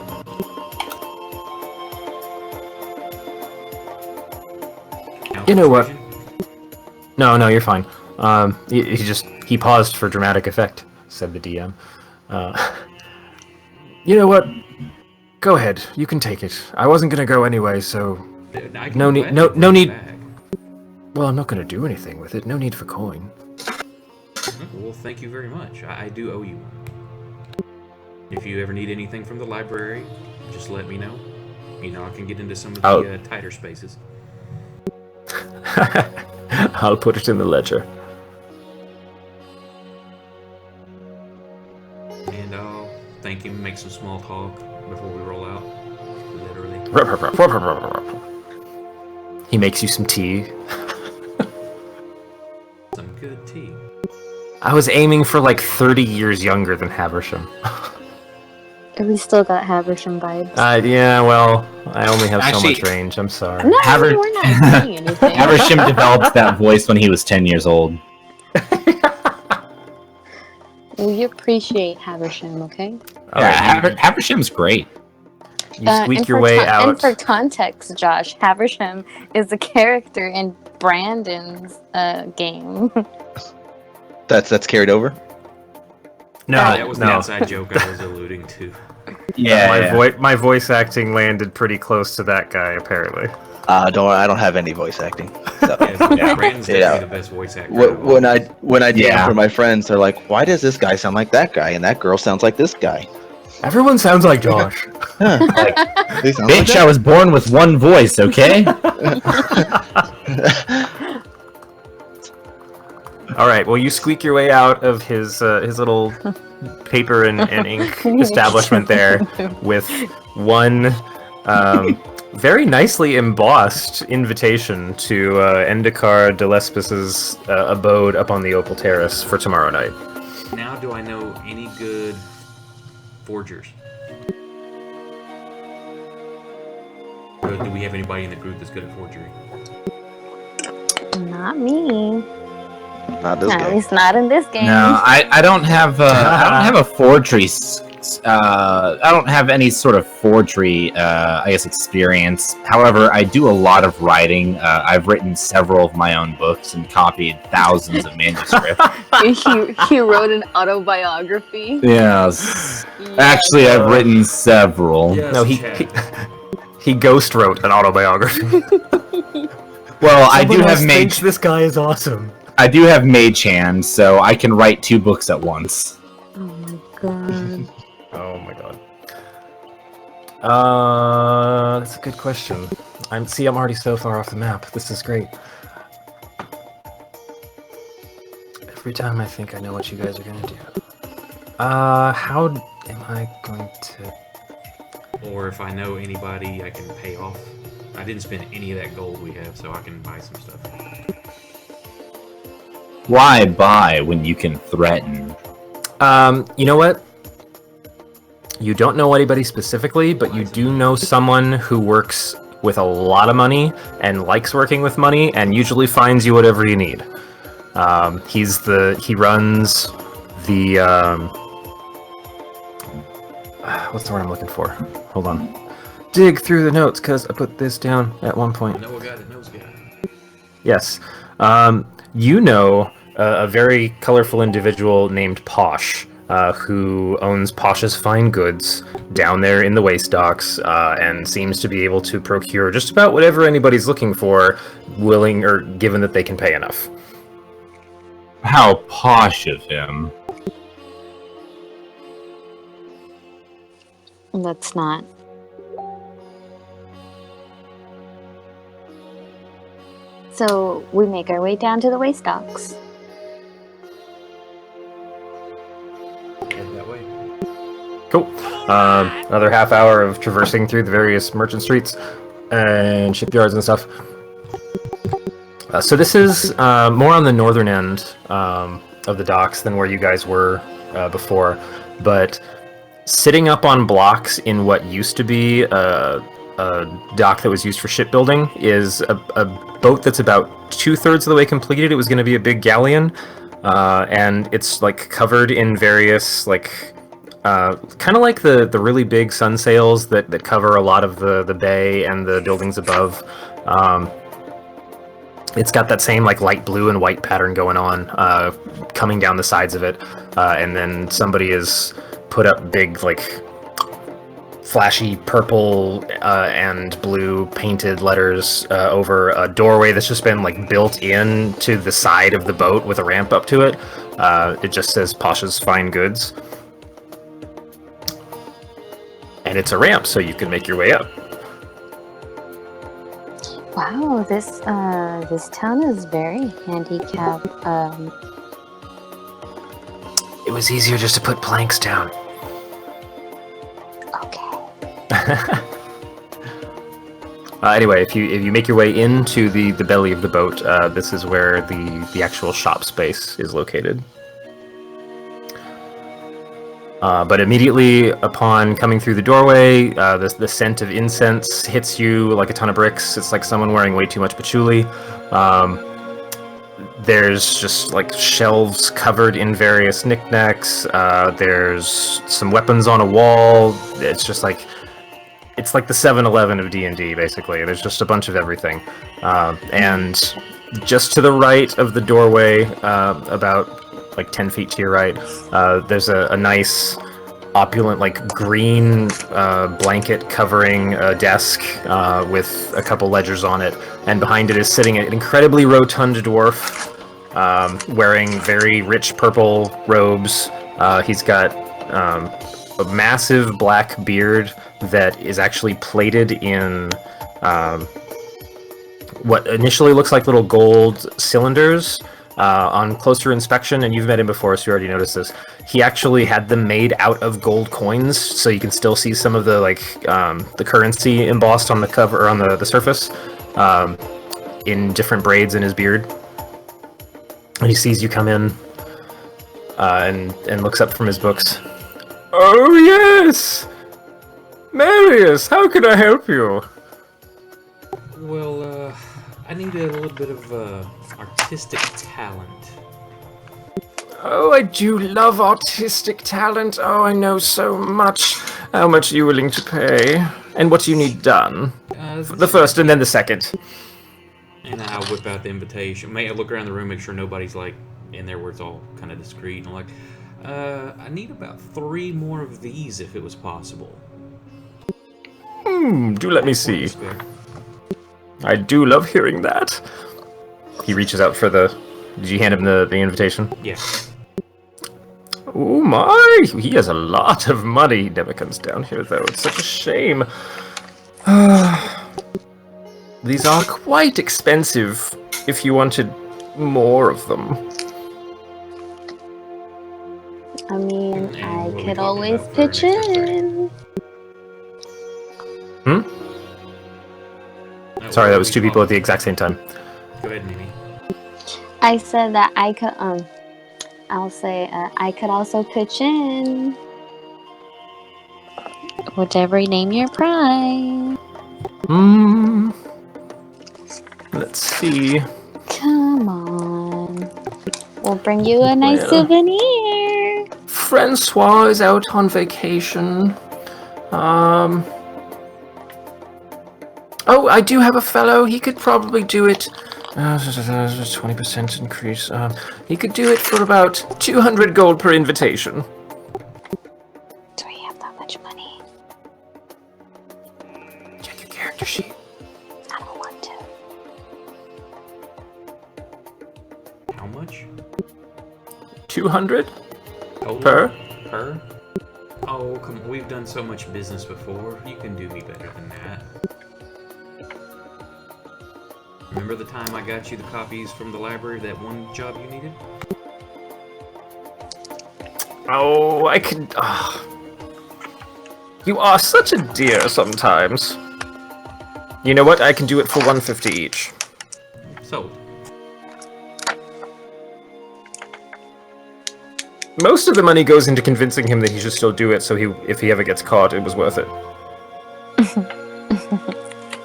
Now, You know what? persuasion? No, you're fine. He paused for dramatic effect, said the DM. You know what? Go ahead. You can take it. I wasn't gonna go anyway, so I can no need. gladly No bring it need. back. Well, I'm not gonna do anything with it. No need for coin. Well, thank you very much. I do owe you one. If you ever need anything from the library, just let me know. I can get into some of the tighter spaces. I'll put it in the ledger. And I'll thank him, make some small talk before we roll out. Literally. He makes you some tea. Some good tea. I was aiming for like 30 years younger than Haversham. We still got Haversham vibes. Yeah, well, I only have so Actually- much range. I'm sorry. No, Haver- we're not saying anything. Haversham developed that voice when he was 10 years old. We appreciate Haversham, okay? All Yeah, right, Haversham's great. You squeak and your for way And out. for context, Josh, Haversham is a character in Brandon's game. That's carried over. No, that was the no. inside joke I was alluding to. My voice acting landed pretty close to that guy, apparently. I don't have any voice acting. So. Yeah, Brandon's definitely the best voice actor. of all. When I do it Yeah. for my friends, they're like, "Why does this guy sound like that guy, and that girl sounds like this guy?" Everyone sounds like Josh. Huh, they sound like Bitch, I was born with one voice, okay? All right. Well, you squeak your way out of his little paper and ink establishment there with one very nicely embossed invitation to Endicar Delespis' abode up on the Opal Terrace for tomorrow night. Now, do I know any good forgers? Or do we have anybody in the group that's good at forgery? Not me. Not this At guy. least not in this game. No, I don't have a forgery. I don't have any sort of forgery, I guess, experience. However, I do a lot of writing. I've written several of my own books and copied thousands of manuscripts. he wrote an autobiography. Yes. Actually, I've written several. Yes, No, he ghost wrote an autobiography. Well, I do have thinks this guy is awesome. I do have mage hand, so I can write 2 books at once. Oh my god. Oh my god. That's a good question. I'm already so far off the map. This is great. Every time I think I know what you guys are gonna do. How am I going to? Or if I know anybody I can pay off. I didn't spend any of that gold we have, so I can buy some stuff. Why buy when you can threaten? You know what? You don't know anybody specifically, but you do know someone who works with a lot of money and likes working with money and usually finds you whatever you need. He runs the what's the word I'm looking for? Hold on. Dig through the notes because I put this down at one point. Know a guy that knows a guy. Yes. You know a very colorful individual named Posh, who owns Posh's Fine Goods down there in the waste docks, and seems to be able to procure just about whatever anybody's looking for, willing or given that they can pay enough. How posh of him. Let's not. So we make our way down to the waste docks. Head that way. Cool. Another half hour of traversing through the various merchant streets and shipyards and stuff. So this is more on the northern end of the docks than where you guys were before, but sitting up on blocks in what used to be a dock that was used for shipbuilding is a boat that's about 2/3 of the way completed. It was going to be a big galleon, and it's like covered in various like kind of like the really big sun sails that cover a lot of the bay and the buildings above. It's got that same like light blue and white pattern going on coming down the sides of it, and then somebody has put up big like flashy purple and blue painted letters over a doorway that's just been like built in to the side of the boat with a ramp up to it. It just says Posh's Fine Goods. And it's a ramp, so you can make your way up. Wow, this town is very handicapped. It was easier just to put planks down. Okay. Anyway, if you make your way into the belly of the boat, this is where the actual shop space is located. But immediately upon coming through the doorway, the scent of incense hits you like a ton of bricks. It's like someone wearing way too much patchouli. There's just like shelves covered in various knickknacks. There's some weapons on a wall. It's just like It's like the 7-Eleven of D&D, basically. There's just a bunch of everything. And just to the right of the doorway, about like 10 feet to your right, there's a nice, opulent, like green blanket covering a desk with a couple ledgers on it. And behind it is sitting an incredibly rotund dwarf wearing very rich purple robes. He's got a massive black beard that is actually plated in what initially looks like little gold cylinders. On closer inspection, and you've met him before, so you already noticed this, he actually had them made out of gold coins, so you can still see some of the the currency embossed on the cover or on the surface, in different braids in his beard. And he sees you come in, and looks up from his books. Oh yes, Marius, how can I help you? Well, I need a little bit of artistic talent. Oh, I do love artistic talent. Oh, I know so much. How much are you willing to pay? And what do you need done? The first and then the second. And I'll whip out the invitation. May I look around the room, make sure nobody's like in there where it's all kind of discreet. And I'm like, I need about 3 more of these if it was possible. Do let me see. I do love hearing that. He reaches out for the... Did you hand him the invitation? Yeah. Oh my! He has a lot of money. He never comes down here, though. It's such a shame. These are quite expensive if you wanted more of them. I mean, And I what are we could talking always about for an pitch extra in. Sorry, that was 2 people at the exact same time. Go ahead, Mimi. I said that I could, I'll say, I could also pitch in. Whichever you name your prize. Let's see. Come on. We'll bring you a nice Well. souvenir. Francois is out on vacation. Oh, I do have a fellow. He could probably do it. 20% increase. He could do it for about 200 gold per invitation. Do we have that much money? Check your character sheet. I don't want to. How much? 200 Total? per. Per? Oh, come on. We've done so much business before. You can do me better than that. Remember the time I got you the copies from the library of that one job you needed? Oh, I could. You are such a dear sometimes. You know what? I can do it for 150 each. Sold. Most of the money goes into convincing him that he should still do it, so if he ever gets caught, it was worth it.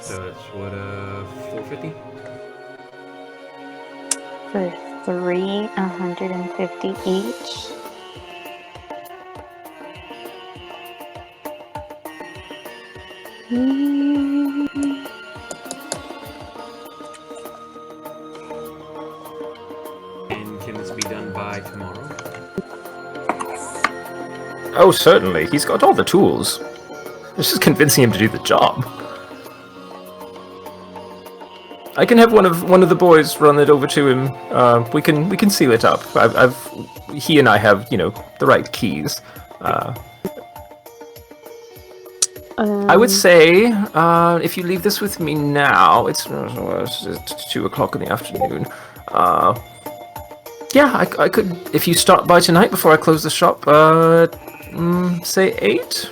So it's what, 450? For 150 each. And can this be done by tomorrow? Oh, certainly. He's got all the tools. It's just convincing him to do the job. I can have one of the boys run it over to him. We can seal it up. He and I have the right keys. I would say if you leave this with me now, it's 2 o'clock in the afternoon. Yeah, I could if you stop by tonight before I close the shop. Say 8.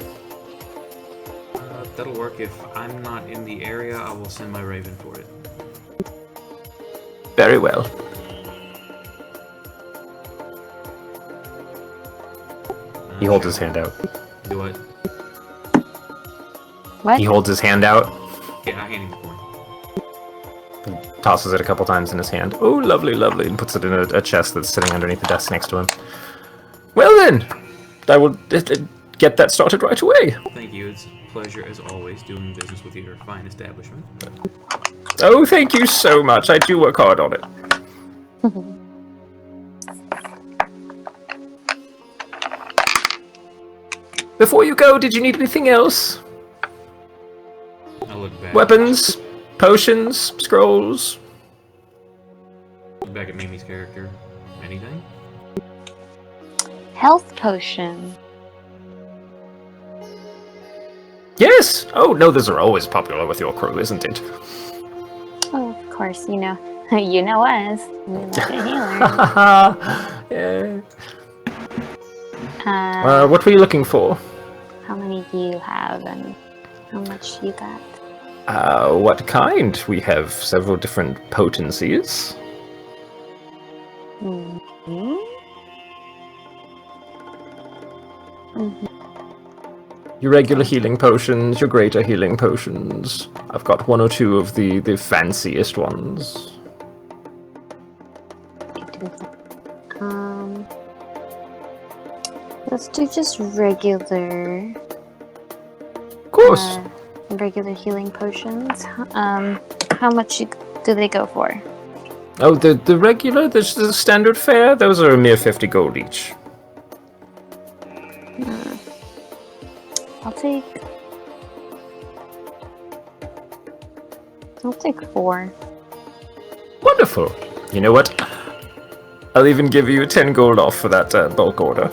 That'll work. If I'm not in the area, I will send my raven for it. Very well. He holds his hand out. Do what? What? He holds his hand out, Yeah, I hand him the coin. tosses it a couple times in his hand. Oh, lovely, lovely, and puts it in a chest that's sitting underneath the desk next to him. Well then, I will get that started right away. Thank you. It's pleasure as always doing business with your fine establishment. Oh, thank you so much. I do work hard on it. Before you go, did you need anything else? I look back. Weapons, potions, scrolls. Look back at Mimi's character. Anything? Health potion. Yes. Oh no, those are always popular with your crew, isn't it? Oh, of course, you know. You know us. We like a healer. Yeah. Uh, What were you looking for? how many do you have and how much you got? What kind? We have several different potencies. Mm-hmm. Mm-hmm. Your regular healing potions, your greater healing potions. I've got one or two of the fanciest ones. Let's do just regular. Of course. Regular healing potions. How much do they go for? Oh, the regular, the standard fare, those are a mere 50 gold each. I'll take 4. Wonderful. You know what? I'll even give you 10 gold off for that bulk order.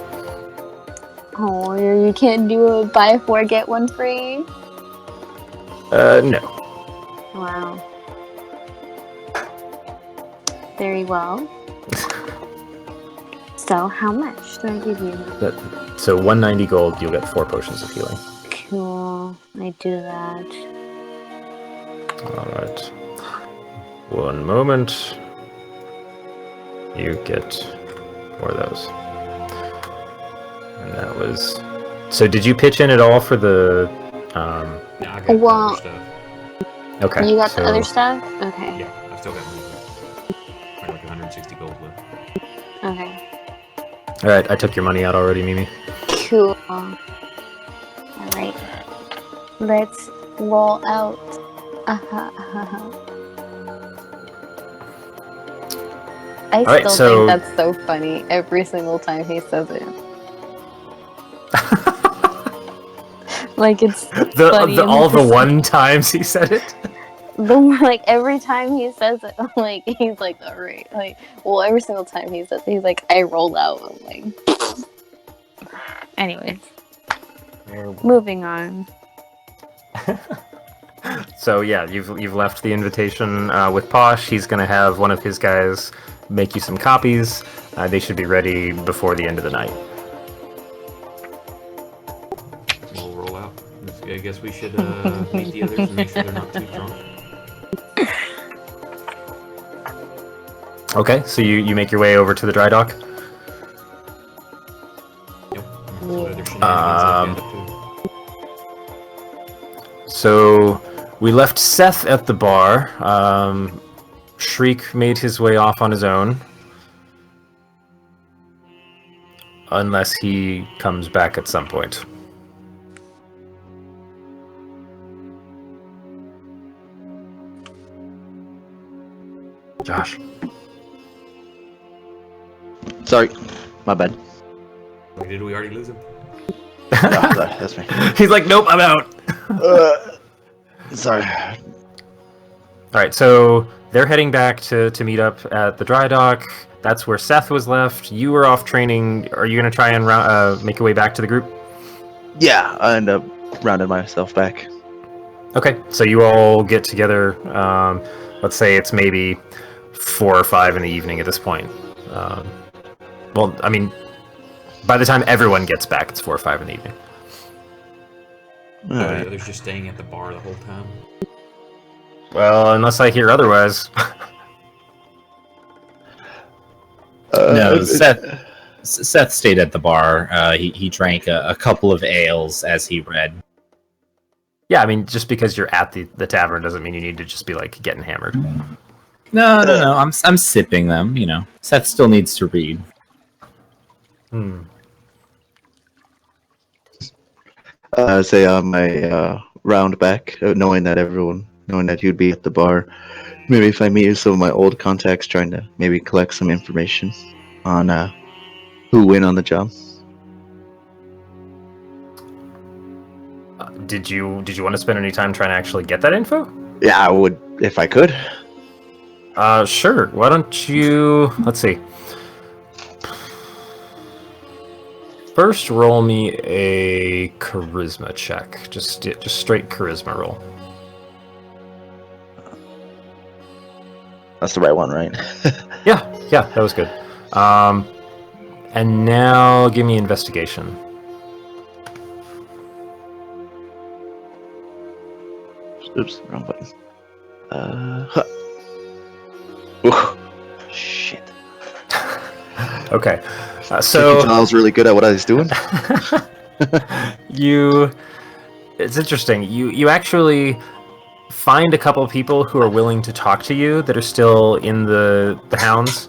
Oh, you can't do a buy 4 get 1 free? No. Wow. Very well. So, how much do I give you? So 190 gold, you'll get 4 potions of healing. Cool. I do that. Alright. One moment. You get 4 of those. And that was... So did you pitch in at all for the... No, I got the Well- other stuff. Okay. You got so... the other stuff? Okay. Yeah, I've still got like 160 gold left. Okay. Alright, I took your money out already, Mimi. Cool. Alright. Let's roll out. I Alright, still think that's so funny every single time he says it. Like it's funny all the one times he said it? like every time he says it, like he's like, alright, like well every single time he says it, he's like, I roll out. I'm like anyways. Moving on. So yeah, you've left the invitation with Posh. He's gonna have one of his guys make you some copies. They should be ready before the end of the night. We'll roll out. I guess we should meet the others and make sure they're not too drunk. Okay, so you make your way over to the dry dock. Yep. What other shenanigans they've been up to. So we left Seth at the bar. Shriek made his way off on his own. Unless he comes back at some point. Josh. Sorry, my bad. Wait, did we already lose him? No, that's me. He's like, nope, I'm out. Sorry. Alright, so they're heading back to meet up at the dry dock. That's where Seth was left. You were off training. Are you going to try and make your way back to the group? Yeah, I end up rounding myself back. Okay, so you all get together. Let's say it's maybe 4 or 5 in the evening at this point. Well, I mean, by the time everyone gets back, it's 4 or 5 in the evening. The Alright. others just staying at the bar the whole time. Well, unless I hear otherwise. No, Seth stayed at the bar. He drank a couple of ales as he read. Yeah, I mean, just because you're at the tavern doesn't mean you need to just be, like, getting hammered. No. I'm sipping them. You know, Seth still needs to read. Say on my round back, knowing that you'd be at the bar. Maybe if I meet some of my old contacts, trying to maybe collect some information on who went on the job. Did you want to spend any time trying to actually get that info? Yeah, I would if I could. Sure. Why don't you... Let's see. First, roll me a charisma check. Just straight charisma roll. That's the right one, right? Yeah, that was good. And now give me investigation. Oops, wrong button. Ooh, shit. Okay, So so I was really good at what I was doing. it's interesting. You actually find a couple of people who are willing to talk to you that are still in the hounds.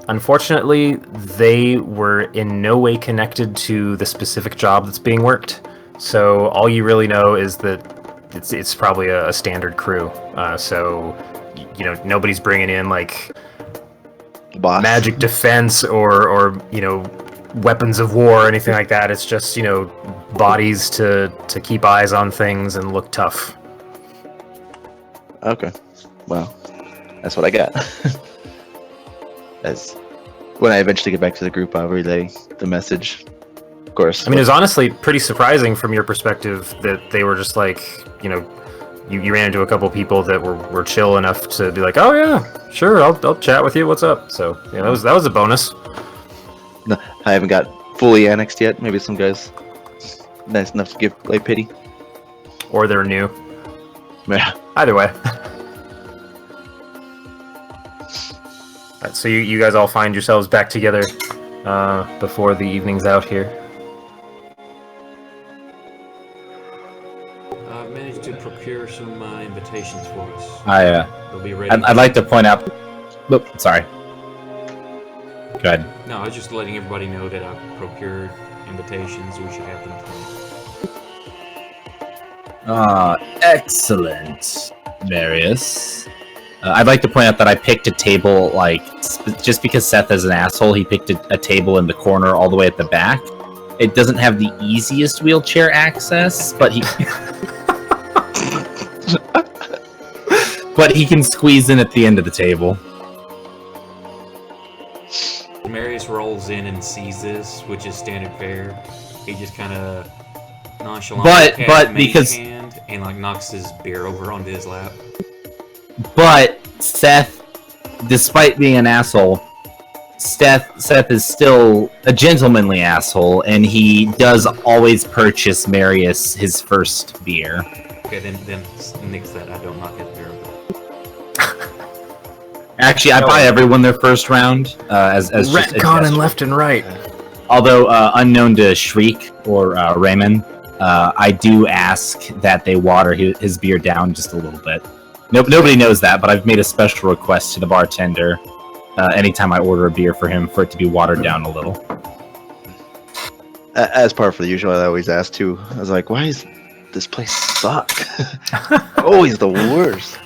Unfortunately, they were in no way connected to the specific job that's being worked. So all you really know is that it's probably a standard crew. So nobody's bringing in like Boss. magic defense or weapons of war or anything like that. It's just bodies to keep eyes on things and look tough. Okay. Well, that's what I got. As when I eventually get back to the group, I'll relay the message. Of course. I mean, it was honestly pretty surprising from your perspective that they were just like, you ran into a couple people that were chill enough to be like, oh yeah, sure, I'll chat with you. What's up? So that was a bonus. No, I haven't got fully annexed yet. Maybe some guys nice enough to give like pity. Or they're new. Yeah. Either way. Alright, so you guys all find yourselves back together before the evening's out here. I've managed to procure some invitations for us. They'll be ready. I'd like to point out. Oop, sorry. Go ahead. No, I was just letting everybody know that I've procured invitations. We should have them tonight. Excellent, Marius. I'd like to point out that I picked a table, just because Seth is an asshole, he picked a table in the corner all the way at the back. It doesn't have the easiest wheelchair access, but he... but he can squeeze in at the end of the table. Marius rolls in and sees this, which is standard fare. He just kind of nonchalant because hand and knocks his beer over onto his lap. But Seth, despite being an asshole, Seth is still a gentlemanly asshole, and he does always purchase Marius his first beer. Okay, then nix that. I don't knock his beer over. Actually, I buy everyone their first round as just a Retconning gesture. left and right. Although unknown to Shriek or Raymond, I do ask that they water his beer down just a little bit. Nobody knows that, but I've made a special request to the bartender anytime I order a beer for him for it to be watered down a little. As part for the usual, I always ask too. I was like, why is this place suck? Always the worst.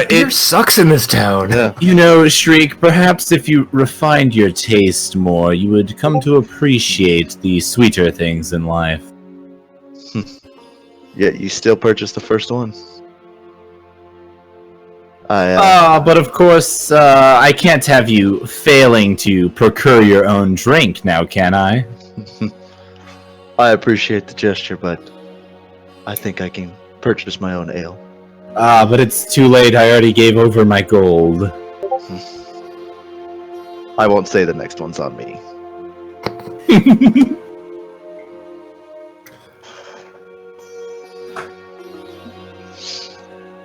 Beer sucks in this town. Yeah. You know, Shriek, perhaps if you refined your taste more, you would come to appreciate the sweeter things in life. Yet you still purchased the first one. But of course, I can't have you failing to procure your own drink now, can I? I appreciate the gesture, but I think I can purchase my own ale. But it's too late. I already gave over my gold. I won't say the next one's on me.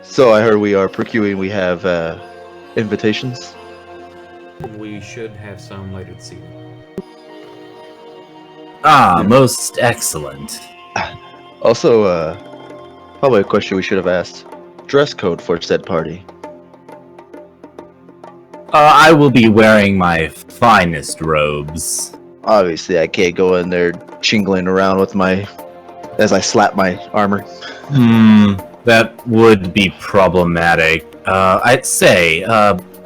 So I heard we are procuring. We have invitations. We should have some later this evening. Most excellent. Also, probably a question we should have asked. Dress code for said party. I will be wearing my finest robes. Obviously, I can't go in there chingling around with my as I slap my armor. That would be problematic. I'd say,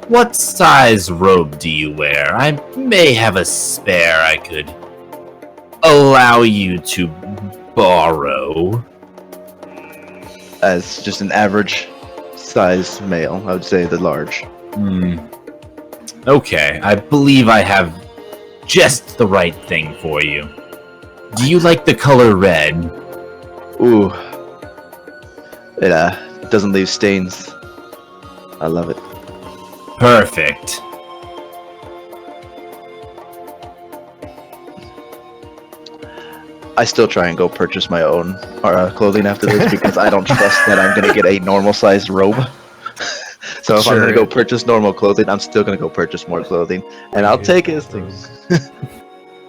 what size robe do you wear? I may have a spare I could allow you to borrow. As just an average size male, I would say the large. Okay, I believe I have just the right thing for you. Do you like the color red? Ooh. It doesn't leave stains. I love it. Perfect. I still try and go purchase my own clothing after this because I don't trust that I'm gonna get a normal sized robe. So if I'm gonna go purchase normal clothing, I'm still gonna go purchase more clothing, and I'll take it.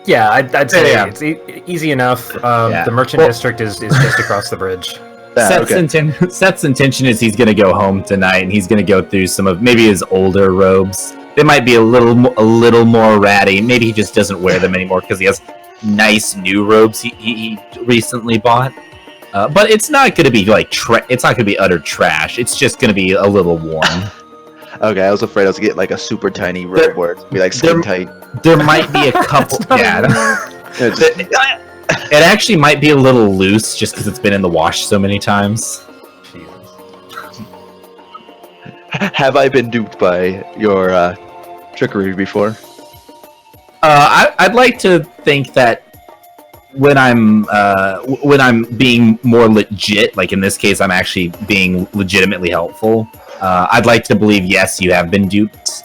Yeah, I'd say it's easy enough. The merchant district is just across the bridge. Seth's intention is he's gonna go home tonight, and he's gonna go through some of maybe his older robes. They might be a little more ratty. Maybe he just doesn't wear them anymore because he has nice new robes he recently bought. But it's not gonna be like it's not gonna be utter trash. It's just gonna be a little worn. Okay, I was afraid I was gonna get like a super tiny robe where it'd be like skin tight. There might be a couple. It actually might be a little loose just because it's been in the wash so many times. Jesus. Have I been duped by your trickery before? I'd like to think that when I'm being more legit, like in this case, I'm actually being legitimately helpful. I'd like to believe yes, you have been duped,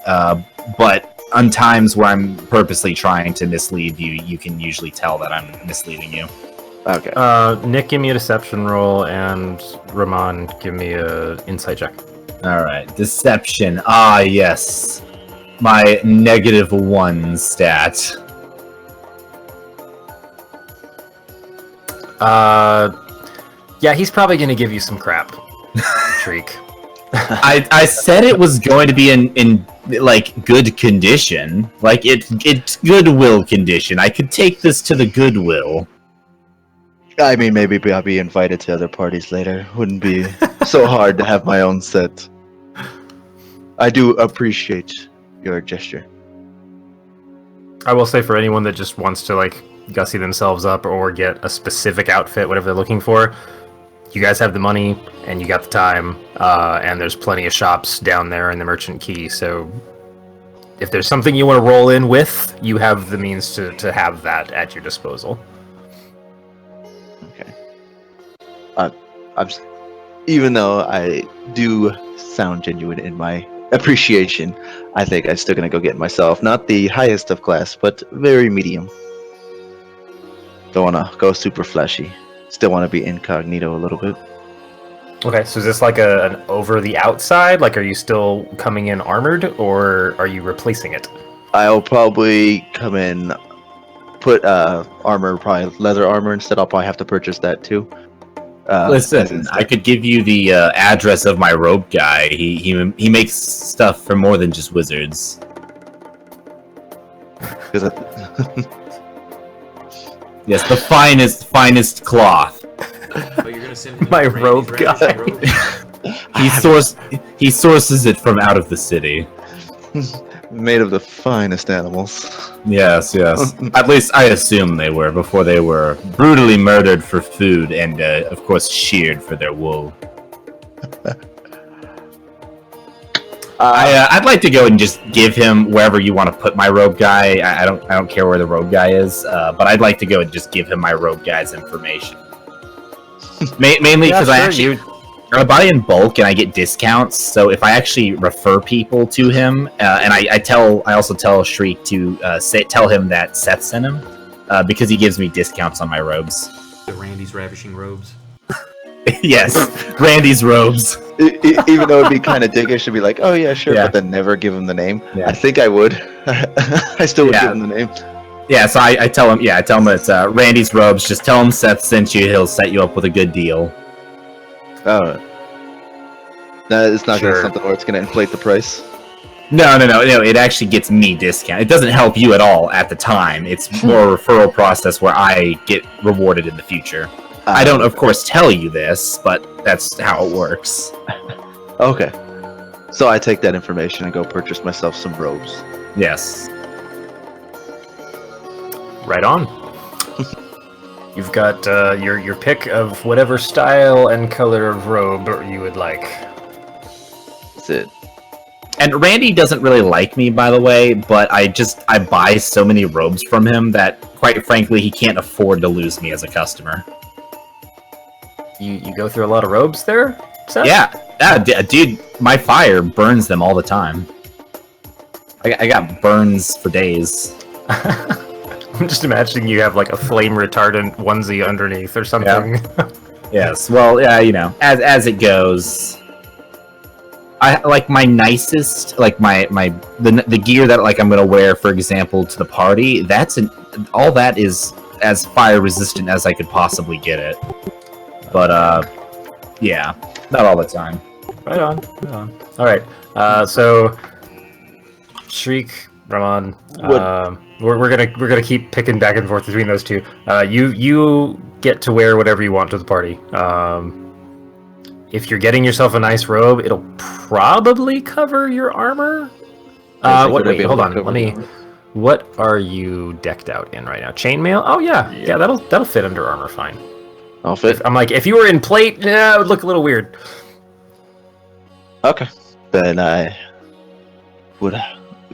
but on times where I'm purposely trying to mislead you, you can usually tell that I'm misleading you. Okay. Nick, give me a deception roll, and Ramon, give me a insight check. All right, deception. Ah, yes, my -1 stat. Yeah, he's probably gonna give you some crap, Shriek. I said it was going to be in like good condition, like it's goodwill condition. I could take this to the Goodwill. I mean, maybe I'll be invited to other parties later. Wouldn't be so hard to have my own set. I do appreciate your gesture. I will say, for anyone that just wants to like gussy themselves up or get a specific outfit, whatever they're looking for, you guys have the money and you got the time, and there's plenty of shops down there in the Merchant Key, so if there's something you want to roll in with, you have the means to have that at your disposal. Okay. Even though I do sound genuine in my appreciation, I think I'm still gonna go get myself not the highest of class, but very medium. Don't wanna go super flashy. Still want to be incognito a little bit. Okay, so is this like an over the outside? Like, are you still coming in armored, or are you replacing it? I'll probably come in, put armor, probably leather armor instead. I'll probably have to purchase that too. Listen, I could give you the address of my robe guy. He makes stuff for more than just wizards. Yes, the finest cloth. Oh, you're gonna send him My Randy's robe rabbit guy. robe? He sources it from out of the city. Made of the finest animals. Yes. At least I assume they were before they were brutally murdered for food and, of course, sheared for their wool. I'd like to go and just give him wherever you want to put my robe guy. I don't care where the robe guy is, but I'd like to go and just give him my robe guy's information. Mainly because I buy in bulk and I get discounts. So if I actually refer people to him, and I also tell Shriek to tell him that Seth sent him, because he gives me discounts on my robes. The Randy's ravishing robes. Yes, Randy's robes. Even though it'd be kind of dickish to be like, oh yeah, sure, but then never give him the name. Yeah. I think I would. I still would give him the name. Yeah, so I tell him. Yeah, I tell him it's Randy's robes. Just tell him Seth sent you. He'll set you up with a good deal. Oh. No, it's not gonna be something where it's gonna inflate the price. No. It actually gets me discount. It doesn't help you at all at the time. It's more a referral process where I get rewarded in the future. I don't, of course, tell you this, but that's how it works. Okay. So I take that information and go purchase myself some robes. Yes. Right on. You've got your pick of whatever style and color of robe you would like. That's it. And Randy doesn't really like me, by the way, but I buy so many robes from him that, quite frankly, he can't afford to lose me as a customer. You go through a lot of robes there, Seth? Yeah, dude, my fire burns them all the time. I got burns for days. I'm just imagining you have like a flame retardant onesie underneath or something. Yeah. Yes, well, yeah, you know, as it goes. I like my nicest, like the gear that like I'm gonna wear, for example, to the party. All that is as fire resistant as I could possibly get it. But yeah, not all the time. Right on. All right. So Shriek, Ramon, we're gonna keep picking back and forth between those two. You get to wear whatever you want to the party. If you're getting yourself a nice robe, it'll probably cover your armor. Wait, hold on. Let me. What are you decked out in right now? Chainmail? Oh yeah. That'll fit under armor fine. I'll fit. I'm like, if you were in plate, yeah, it would look a little weird. Okay. Then I would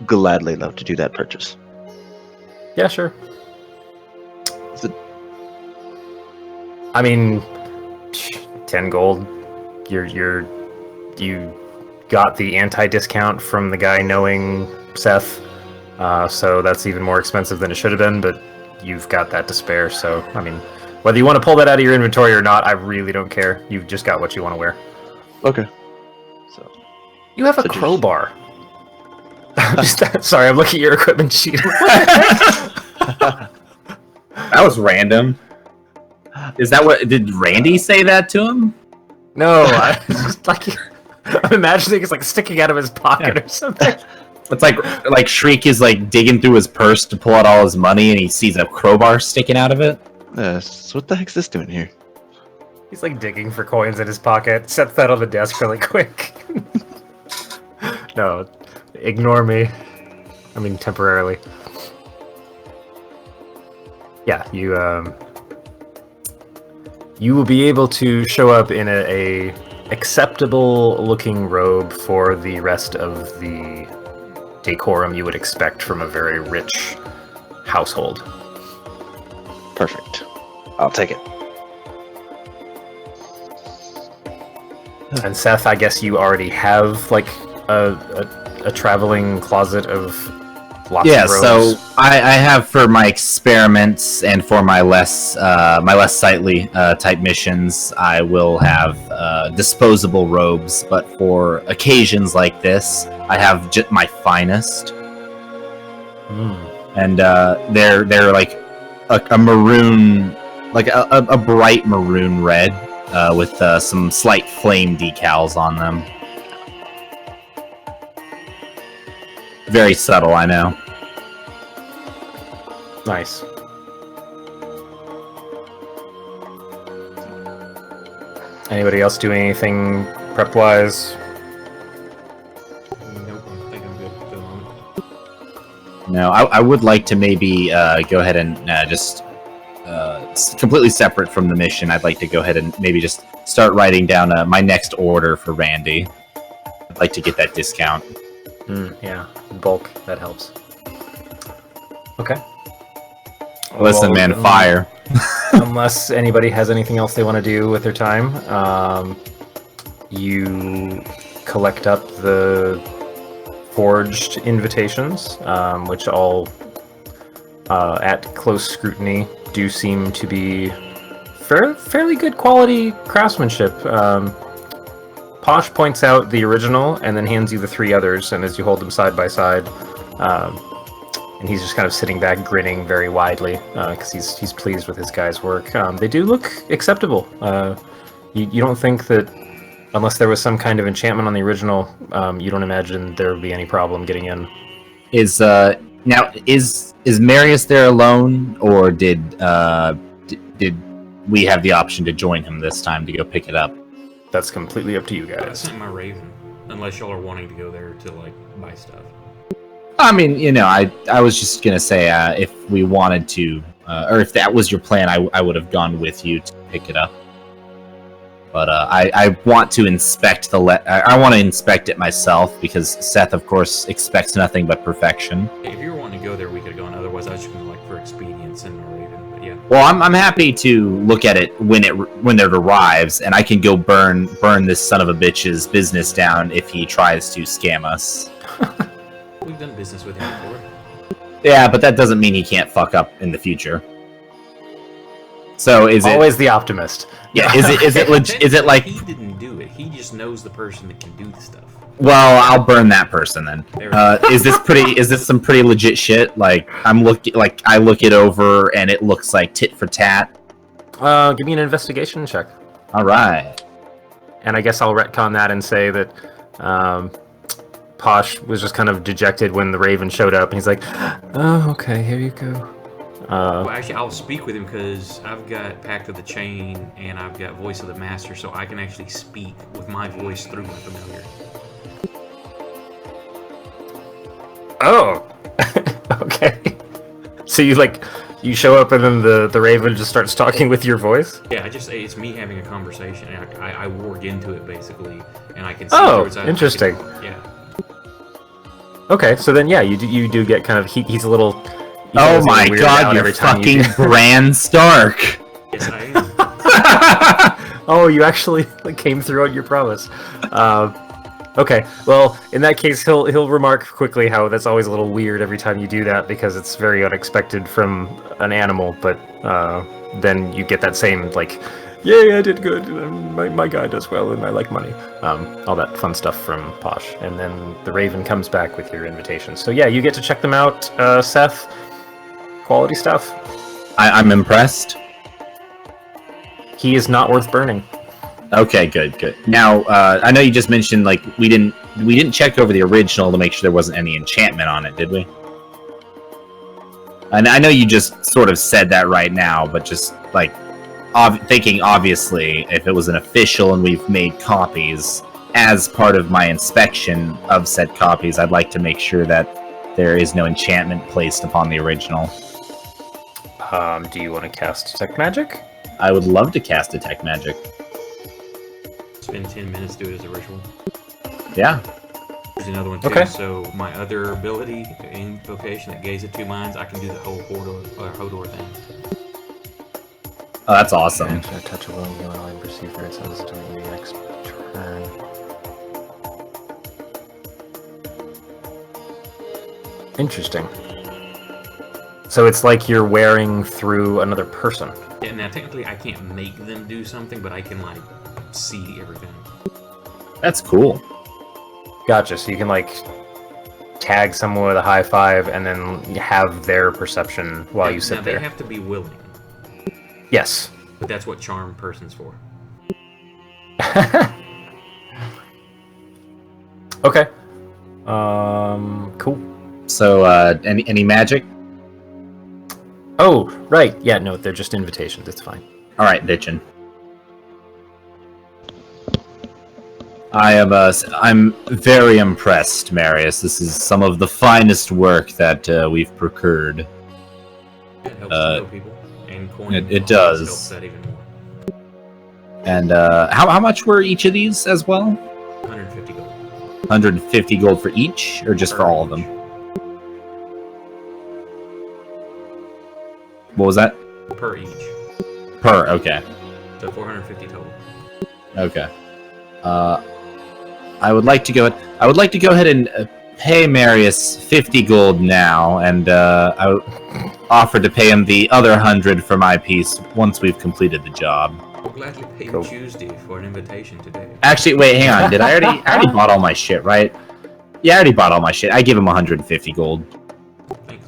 gladly love to do that purchase. Yeah, sure. Is it- I mean, 10 gold. You got the anti-discount from the guy knowing Seth, so that's even more expensive than it should have been, but you've got that to spare, so, I mean, whether you want to pull that out of your inventory or not, I really don't care. You've just got what you want to wear. Okay. So You have a So just- crowbar. Sorry, I'm looking at your equipment sheet. That was random. Is that what did Randy say that to him? No, I just like I'm imagining it's like sticking out of his pocket or something. It's like Shriek is like digging through his purse to pull out all his money, and he sees a crowbar sticking out of it. so what the heck's this doing here? He's like digging for coins in his pocket. Sets that on the desk really quick. No, ignore me. I mean, temporarily. Yeah, you will be able to show up in a acceptable looking robe for the rest of the decorum you would expect from a very rich household. Perfect. I'll take it. And Seth, I guess you already have like a traveling closet of lots of robes. So I have for my experiments and for my less sightly type missions, I will have disposable robes. But for occasions like this, I have just my finest, and they're like a maroon, like a bright maroon red with some slight flame decals on them. Very subtle, I know. Nice. Anybody else doing anything prep-wise? Nope, I think I'm good for the moment. No, I would like to maybe go ahead and just completely separate from the mission. I'd like to go ahead and maybe just start writing down my next order for Randy. I'd like to get that discount. Yeah, bulk, that helps. Okay. Listen, man, fire. Unless anybody has anything else they want to do with their time, you collect up the forged invitations, which all, at close scrutiny, do seem to be fairly good quality craftsmanship. Posh points out the original and then hands you the three others, and as you hold them side by side, and he's just kind of sitting back grinning very widely because he's pleased with his guy's work. They do look acceptable. You don't think that unless there was some kind of enchantment on the original, you don't imagine there would be any problem getting in. Is Marius there alone, or did we have the option to join him this time to go pick it up. That's completely up to you I guys. sent my Raven, unless y'all are wanting to go there to like buy stuff. I mean, you know, I was just gonna say if we wanted to, or if that was your plan, I would have gone with you to pick it up. But I want to inspect I want to inspect it myself because Seth, of course, expects nothing but perfection. If you were wanting to go there, we could have gone. Otherwise, I was just gonna like for expedience and my Raven. But yeah. Well, I'm happy to look at it when it arrives, and I can go burn this son of a bitch's business down if he tries to scam us. We've done business with him before. Yeah, but that doesn't mean he can't fuck up in the future. So is Always the optimist. Yeah, is it like he didn't do it? He just knows the person that can do the stuff. Well, I'll burn that person then. Is this some pretty legit shit? Like I look it over and it looks like tit for tat. Give me an investigation check. All right. And I guess I'll retcon that and say that Posh was just kind of dejected when the Raven showed up, and he's like, "Oh, okay, here you go." Well, actually, I'll speak with him because I've got Pact of the Chain and I've got Voice of the Master, so I can actually speak with my voice through my familiar. Oh, okay. So you show up and then the Raven just starts talking with your voice? Yeah, I just say it's me having a conversation, and I warg into it basically, and I can see Oh, through its eyes. interesting. Yeah. Okay, so then yeah, you do get kind of he's a little. Oh my god, you're fucking Bran Stark. Yes, I am. Oh, you actually came through on your promise. Okay, well, in that case, he'll remark quickly how that's always a little weird every time you do that because it's very unexpected from an animal. But then you get that same yay, I did good. My guy does well, and I like money. All that fun stuff from Posh, and then the Raven comes back with your invitation. So yeah, you get to check them out, Seth. Quality stuff. I'm impressed. He is not worth burning. Okay, good. Now, I know you just mentioned we didn't check over the original to make sure there wasn't any enchantment on it, did we? And I know you just sort of said that right now, but just thinking obviously if it was an official and we've made copies as part of my inspection of said copies, I'd like to make sure that there is no enchantment placed upon the original. Do you want to cast Detect Magic? I would love to cast Detect Magic. Spend 10 minutes to do it as a ritual. Yeah. There's another one too. Okay. So my other ability, Invocation, that gaze at two minds, I can do the whole Hodor thing. Oh, that's awesome. Actually, I touch a wound, you and I perceive very sensitive to your next turn. Interesting. So it's like you're wearing through another person. Yeah, now technically I can't make them do something, but I can see everything. That's cool. Gotcha. So you can tag someone with a high five and then have their perception while you sit now, there. They have to be willing. Yes. But that's what charm person's for. Okay. Cool. So, any magic? Oh, right. Yeah, no, they're just invitations. It's fine. All right, bitchin'. I'm very impressed, Marius. This is some of the finest work that we've procured. It helps know people. And coin it does. Helps that even more. And how much were each of these as well? 150 gold. 150 gold for each, or just for all of them? What was that? Per each. Per, okay. So 450 total. Okay. I would like to go ahead and pay Marius 50 gold now, and I would offer to pay him the other 100 for my piece once we've completed the job. I'll gladly pay Cool. you Tuesday for an invitation today. Actually, wait, hang on. I already bought all my shit, right? Yeah, I already bought all my shit. I give him 150 gold Thanks.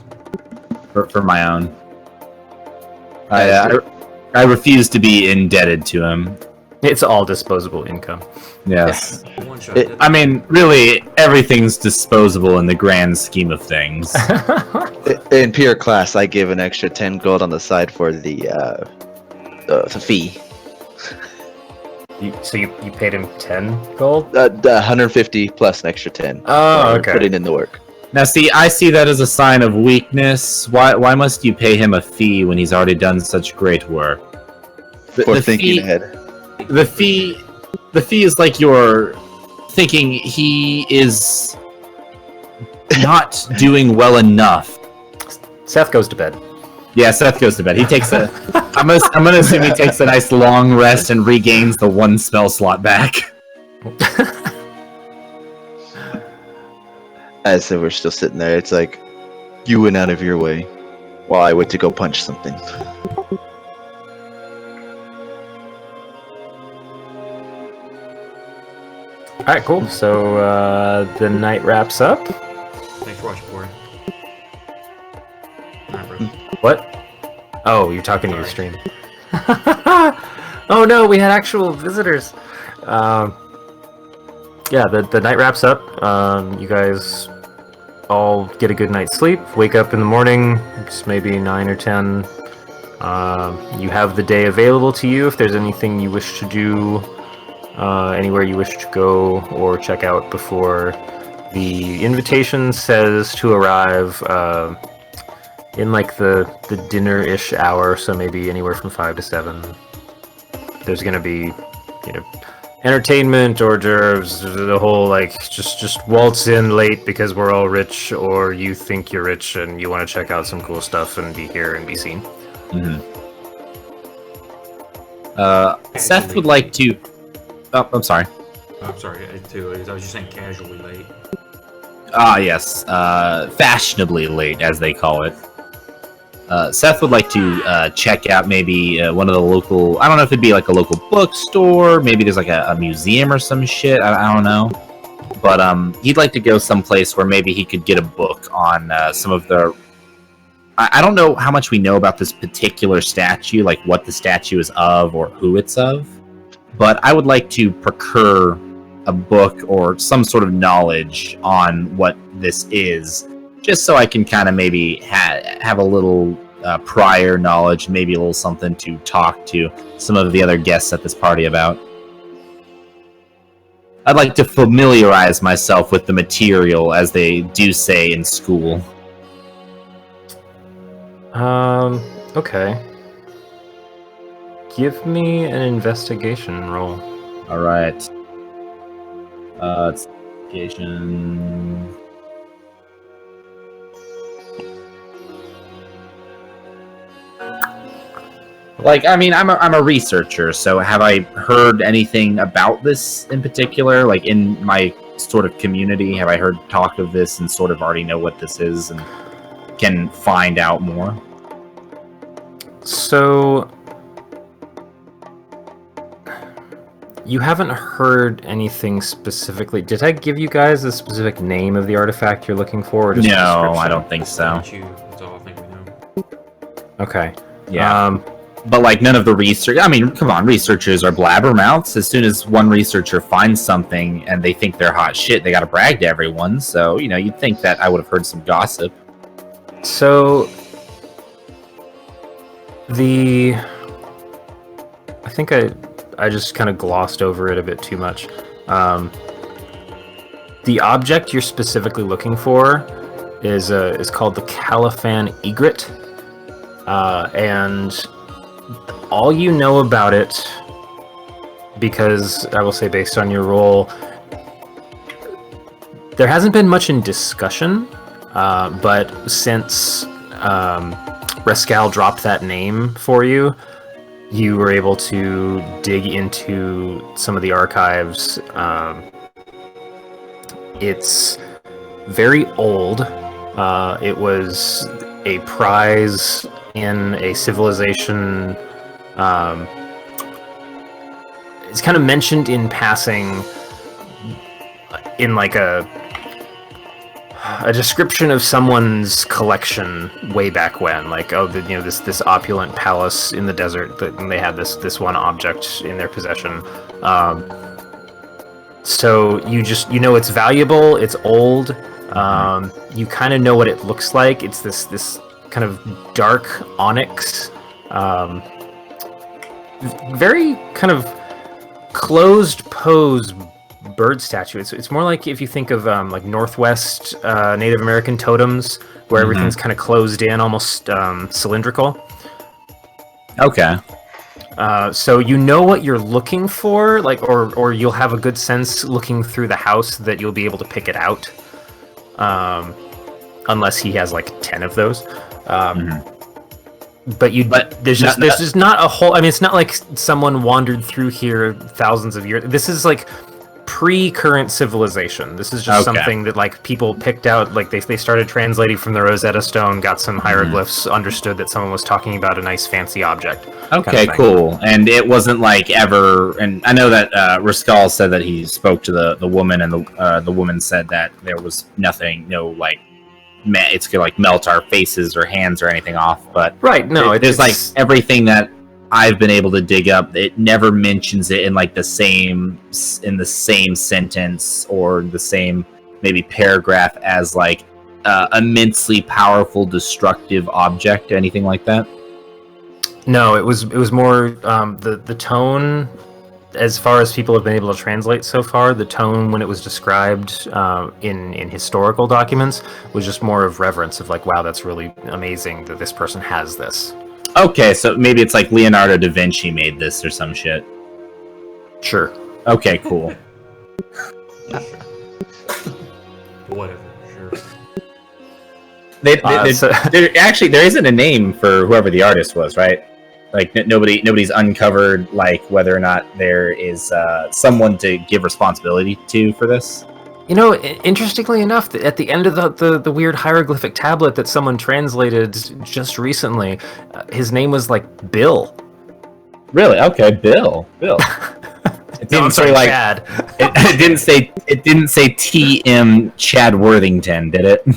for my own. I refuse to be indebted to him. It's all disposable income. Yes. One shot. I mean, really, everything's disposable in the grand scheme of things. In pure class, I give an extra 10 gold on the side for the the fee. So you paid him 10 gold? The 150 plus an extra 10. Oh, for okay. Putting in the work. Now, see, I see that as a sign of weakness. Why must you pay him a fee when he's already done such great work? For thinking ahead. The fee is like you're thinking he is not doing well enough. Seth goes to bed. Yeah, Seth goes to bed. He takes a. I'm gonna assume he takes a nice long rest and regains the one spell slot back. As if we're still sitting there, it's like you went out of your way while I went to go punch something. Alright, cool. So the night wraps up. Thanks for watching, Corey. Nah, bro. What? Oh, you're talking to your stream. Oh no, we had actual visitors. Yeah, the night wraps up. You guys all get a good night's sleep. Wake up in the morning. It's maybe 9 or 10. You have the day available to you if there's anything you wish to do, anywhere you wish to go or check out before the invitation says to arrive in like the dinner-ish hour, so maybe anywhere from 5 to 7. There's gonna be, entertainment, hors d'oeuvres, the whole just waltz in late because we're all rich, or you think you're rich and you want to check out some cool stuff and be here and be seen. Mm-hmm. Seth would like to. Oh, I'm sorry. I'm sorry, too. I was just saying casually late. Ah, yes. Fashionably late, as they call it. Seth would like to check out maybe one of the local. I don't know if it'd be like a local bookstore. Maybe there's like a museum or some shit. I don't know. But he'd like to go someplace where maybe he could get a book on some of the. I don't know how much we know about this particular statue, like what the statue is of or who it's of. But I would like to procure a book or some sort of knowledge on what this is, just so I can kind of maybe have a little prior knowledge, maybe a little something to talk to some of the other guests at this party about. I'd like to familiarize myself with the material, as they do say in school. Okay. Give me an investigation roll. All right. It's investigation. Like, I mean, I'm a researcher, so have I heard anything about this in particular? Like, in my sort of community, have I heard talk of this and sort of already know what this is and can find out more? So, you haven't heard anything specifically. Did I give you guys a specific name of the artifact you're looking for? Or just a No, description? I don't think so. That's all I think we know. Okay. Yeah. But, like, none of the research... I mean, come on, researchers are blabbermouths. As soon as one researcher finds something and they think they're hot shit, they gotta brag to everyone. So, you'd think that I would have heard some gossip. So, I think I just kind of glossed over it a bit too much. The object you're specifically looking for is called the Caliphan Egret, and all you know about it, because I will say based on your role, there hasn't been much in discussion, but since Rescal dropped that name for you, you were able to dig into some of the archives. It's very old. It was a prize in a civilization. It's kind of mentioned in passing in like a description of someone's collection way back when, like, this opulent palace in the desert, and they had this one object in their possession. So you know it's valuable, it's old. You kind of know what it looks like. It's this kind of dark onyx, very kind of closed pose bird statue. It's more like if you think of like Northwest Native American totems, where everything's kind of closed in, almost cylindrical. Okay. So you know what you're looking for, like, or you'll have a good sense looking through the house that you'll be able to pick it out. Unless he has like 10 of those. But there's just not a whole. I mean, it's not like someone wandered through here thousands of years. This is like pre-current civilization. This is just something that like people picked out. Like they started translating from the Rosetta Stone, got some hieroglyphs, understood that someone was talking about a nice fancy object. Okay, cool. And it wasn't like ever. And I know that Rascal said that he spoke to the woman, and the woman said that there was nothing, no like. It's gonna like melt our faces or hands or anything off, but there's like everything that I've been able to dig up. It never mentions it in like the same sentence or the same maybe paragraph as like immensely powerful destructive object, anything like that. No, it was more the tone. As far as people have been able to translate so far, the tone when it was described in historical documents was just more of reverence, of like, wow, that's really amazing that this person has this. Okay, so maybe it's like Leonardo da Vinci made this or some shit. Sure. Okay, cool. Whatever, sure. There isn't a name for whoever the artist was, right? Like nobody's uncovered like whether or not there is someone to give responsibility to for this. You know, interestingly enough, at the end of the weird hieroglyphic tablet that someone translated just recently, his name was like Bill. Really? Okay, Bill. It didn't say like Chad. It didn't say T.M. Chad Worthington, did it?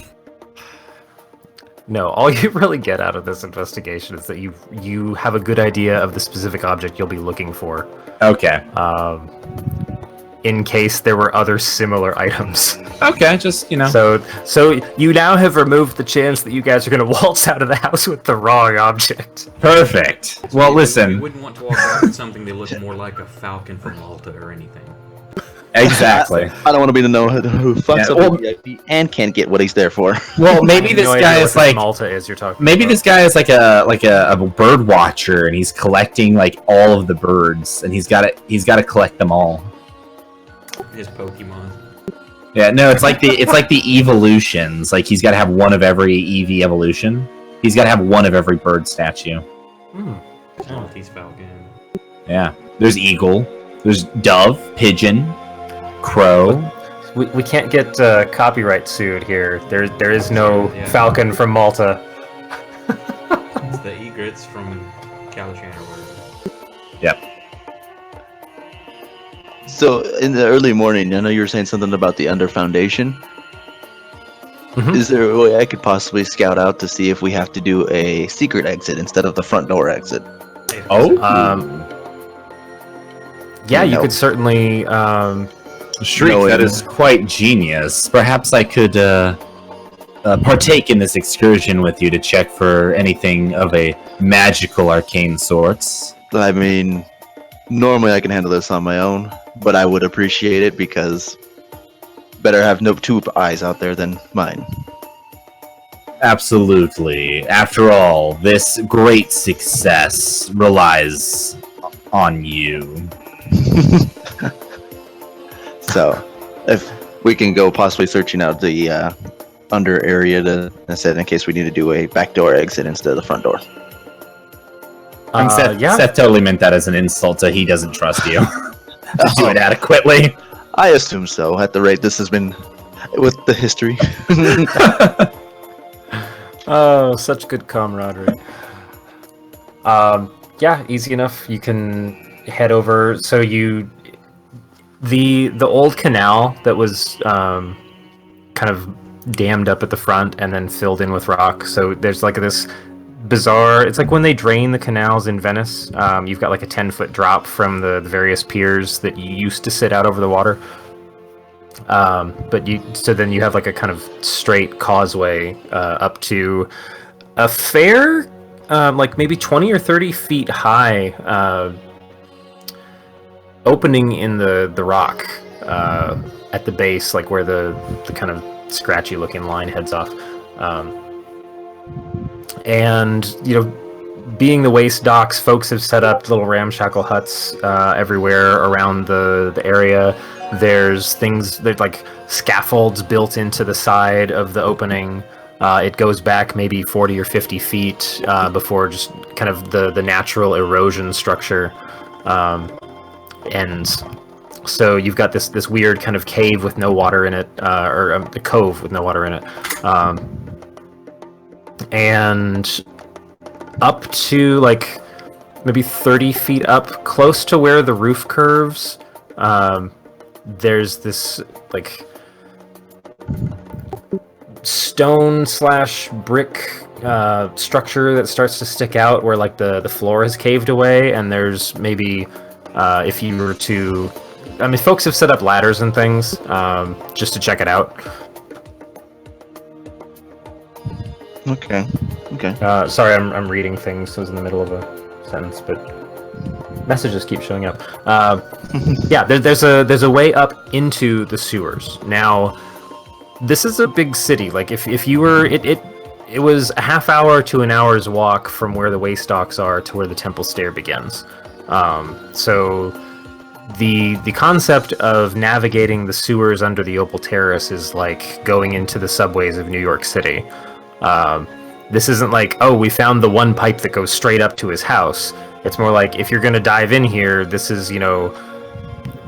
No, all you really get out of this investigation is that you have a good idea of the specific object you'll be looking for. Okay. In case there were other similar items. Okay, just, you know. So you now have removed the chance that you guys are going to waltz out of the house with the wrong object. Perfect. Well, listen. You wouldn't want to walk out with something that looked more like a falcon from Malta or anything. Exactly. I don't want to be the know who fucks up a VIP and can't get what he's there for. Well, maybe this guy is like Malta is you're talking. Maybe about. This guy is like a bird watcher, and he's collecting like all of the birds, and he's got to collect them all. His Pokemon. Yeah, no, it's like the evolutions. Like he's got to have one of every EV evolution. He's got to have one of every bird statue. Maltese Falcon. Yeah, there's eagle, there's dove, pigeon, crow. We can't get copyright sued here. There is no falcon from Malta. It's the egrets from Calichan or whatever. Yep. So in the early morning, I know you were saying something about the under foundation. Mhm. Is there a way I could possibly scout out to see if we have to do a secret exit instead of the front door exit? Oh. Yeah, you No. could certainly. Shriek, No, that is quite genius. Perhaps I could partake in this excursion with you to check for anything of a magical arcane sorts. I mean, normally I can handle this on my own, but I would appreciate it because better have no two eyes out there than mine. Absolutely. After all, this great success relies on you. So, if we can go possibly searching out the under area to, I said, in case we need to do a backdoor exit instead of the front door. And Seth totally meant that as an insult, so he doesn't trust you to do it adequately. I assume so, at the rate this has been with the history. Oh, such good camaraderie. Yeah, easy enough. You can head over. So the old canal that was kind of dammed up at the front and then filled in with rock. So there's like this bizarre. It's like when they drain the canals in Venice. You've got like a 10-foot drop from the various piers that you used to sit out over the water. So then you have like a kind of straight causeway up to a fair, like maybe 20 or 30 feet high opening in the rock at the base, like where the kind of scratchy looking line heads off. And, being the waste docks, folks have set up little ramshackle huts everywhere around the area. There's like scaffolds built into the side of the opening. It goes back maybe 40 or 50 feet before just kind of the natural erosion structure. And so you've got this weird kind of cave with no water in it, or a cove with no water in it. And up to like maybe 30 feet up, close to where the roof curves, there's this like stone/brick structure that starts to stick out where like the floor has caved away, and there's maybe if you were to, I mean, folks have set up ladders and things just to check it out. Okay. Sorry, I'm reading things. I was in the middle of a sentence, but messages keep showing up. Yeah, there's a way up into the sewers. Now, this is a big city. Like if you were, it was a half hour to an hour's walk from where the waste docks are to where the temple stair begins. So the concept of navigating the sewers under the Opal Terrace is like going into the subways of New York City. This isn't like, oh, we found the one pipe that goes straight up to his house. It's more like, if you're going to dive in here, this is,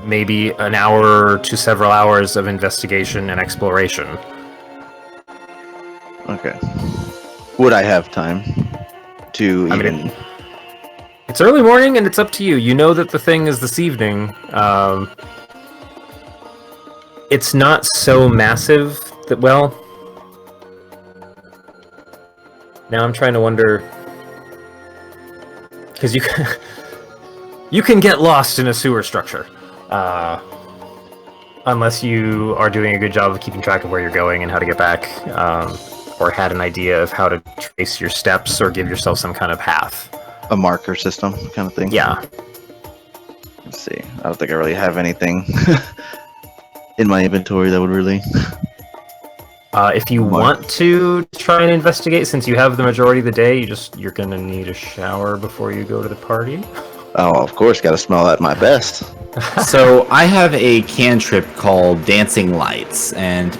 maybe an hour to several hours of investigation and exploration. Okay. Would I have time to even... It's early morning, and it's up to you. You know that the thing is this evening. It's not so massive that, well... Now I'm trying to wonder... Because you can get lost in a sewer structure. Unless you are doing a good job of keeping track of where you're going and how to get back. Or had an idea of how to trace your steps or give yourself some kind of path. A marker system kind of thing? Yeah. Let's see. I don't think I really have anything in my inventory that would really... If you want to try and investigate, since you have the majority of the day, you're gonna need a shower before you go to the party. Oh, of course, gotta smell at my best. So I have a cantrip called Dancing Lights, and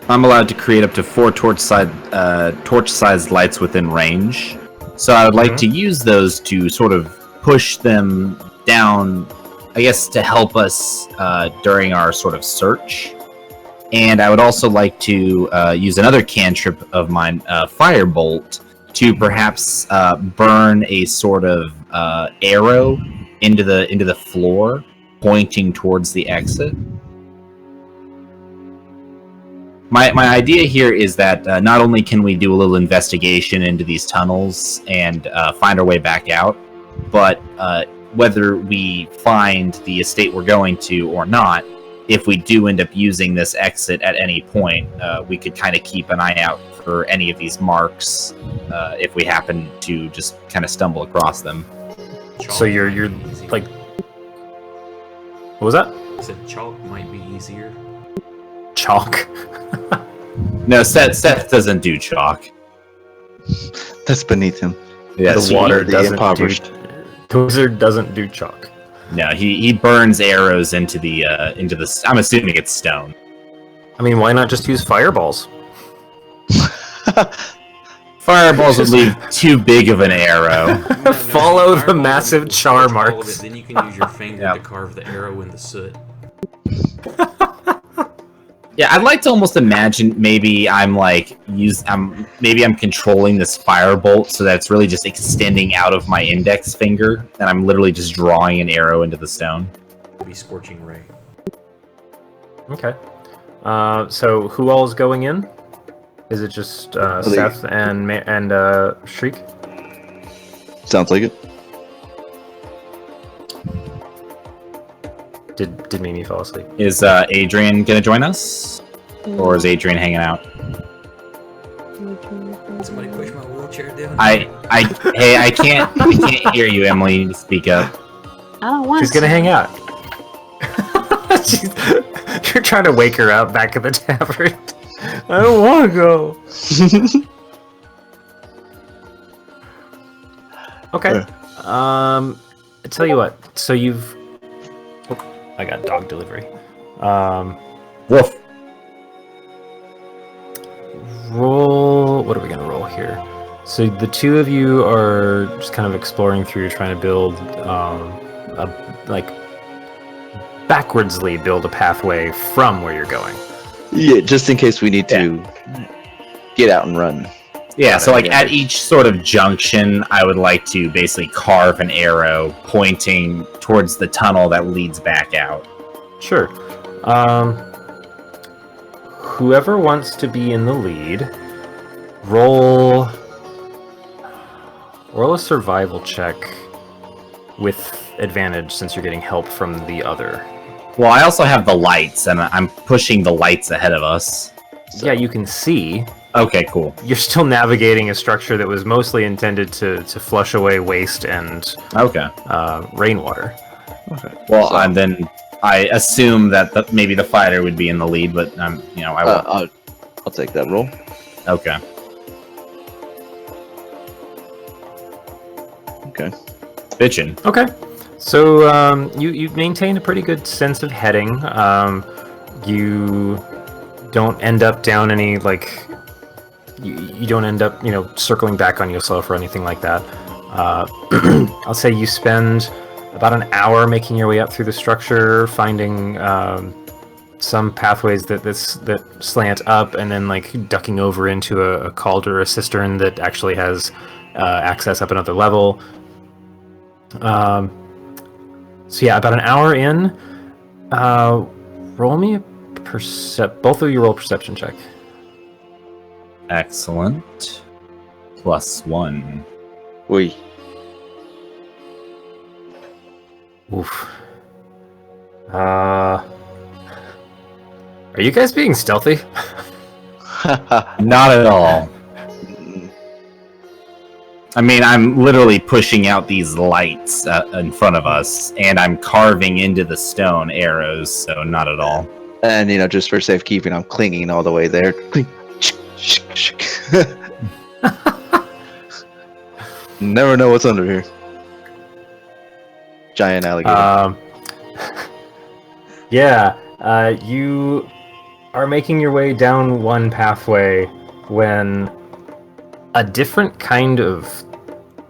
I'm allowed to create up to 4 torch-sized lights within range. So I would like to use those to sort of push them down, I guess, to help us during our sort of search. And I would also like to use another cantrip of mine, Firebolt, to perhaps burn a sort of arrow into the floor, pointing towards the exit. My idea here is that not only can we do a little investigation into these tunnels and find our way back out, but whether we find the estate we're going to or not, if we do end up using this exit at any point, we could kind of keep an eye out for any of these marks if we happen to just kind of stumble across them. Chalk So you're might be easier. like, what was that? I said chalk might be easier. Chalk. No, Seth doesn't do chalk. That's beneath him. Yeah, The so water, he the doesn't impoverished. The wizard doesn't do chalk. No, he burns arrows into the I'm assuming it's stone. I mean, why not just use fireballs? Fireballs would leave too big of an arrow. Follow the Fireball massive would char torch all of marks. it, then you can use your finger Yeah. to carve the arrow in the soot. Yeah, I'd like to almost imagine maybe I'm controlling this firebolt so that it's really just extending out of my index finger, and I'm literally just drawing an arrow into the stone. It'd be scorching ray. Okay. So who all is going in? Is it just Seth and Shriek? Sounds like it. Did Mimi fall asleep? Is Adrian gonna join us, or is Adrian hanging out? Somebody push my wheelchair down. I can't hear you, Emily. Speak up. I don't want She's gonna hang out. You're trying to wake her up back at the tavern. I don't want to go. Okay. I tell you what. So you've. Oh, I got dog delivery. Woof. Roll. What are we gonna roll here? So the two of you are just kind of exploring through, trying to build, backwardsly build a pathway from where you're going. Yeah, just in case we need to get out and run. Yeah, so like at each sort of junction, I would like to basically carve an arrow pointing towards the tunnel that leads back out. Sure. Whoever wants to be in the lead, roll a survival check with advantage since you're getting help from the other. Well, I also have the lights, and I'm pushing the lights ahead of us. So. Yeah, you can see. Okay, cool. You're still navigating a structure that was mostly intended to flush away waste and rainwater. Okay. Well, and then I assume that maybe the fighter would be in the lead, but I won't. I'll take that roll. Okay. Okay. Bitchin'. Okay. So you maintain a pretty good sense of heading. You don't end up down any you don't end up circling back on yourself or anything like that. I'll say you spend about an hour making your way up through the structure, finding some pathways that slant up, and then ducking over into a cauldron or a cistern that actually has access up another level. So yeah, about an hour in, roll me a both of you roll perception check. Excellent. +1. Oi. Oof. Are you guys being stealthy? Not at all. I mean, I'm literally pushing out these lights in front of us, and I'm carving into the stone arrows, so not at all. And, just for safekeeping, I'm clinging all the way there. Never know what's under here. Giant alligator. You are making your way down one pathway when a different kind of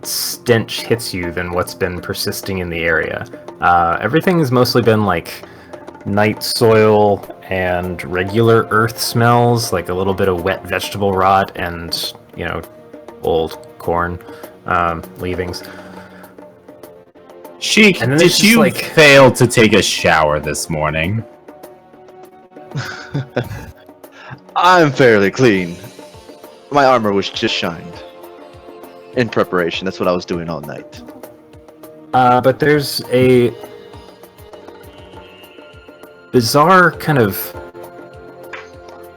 stench hits you than what's been persisting in the area. Everything's mostly been night soil and regular earth smells, like a little bit of wet vegetable rot and, old corn leavings. Sheik, did you fail to take a shower this morning? I'm fairly clean. My armor was just shined. In preparation, that's what I was doing all night. But there's a bizarre kind of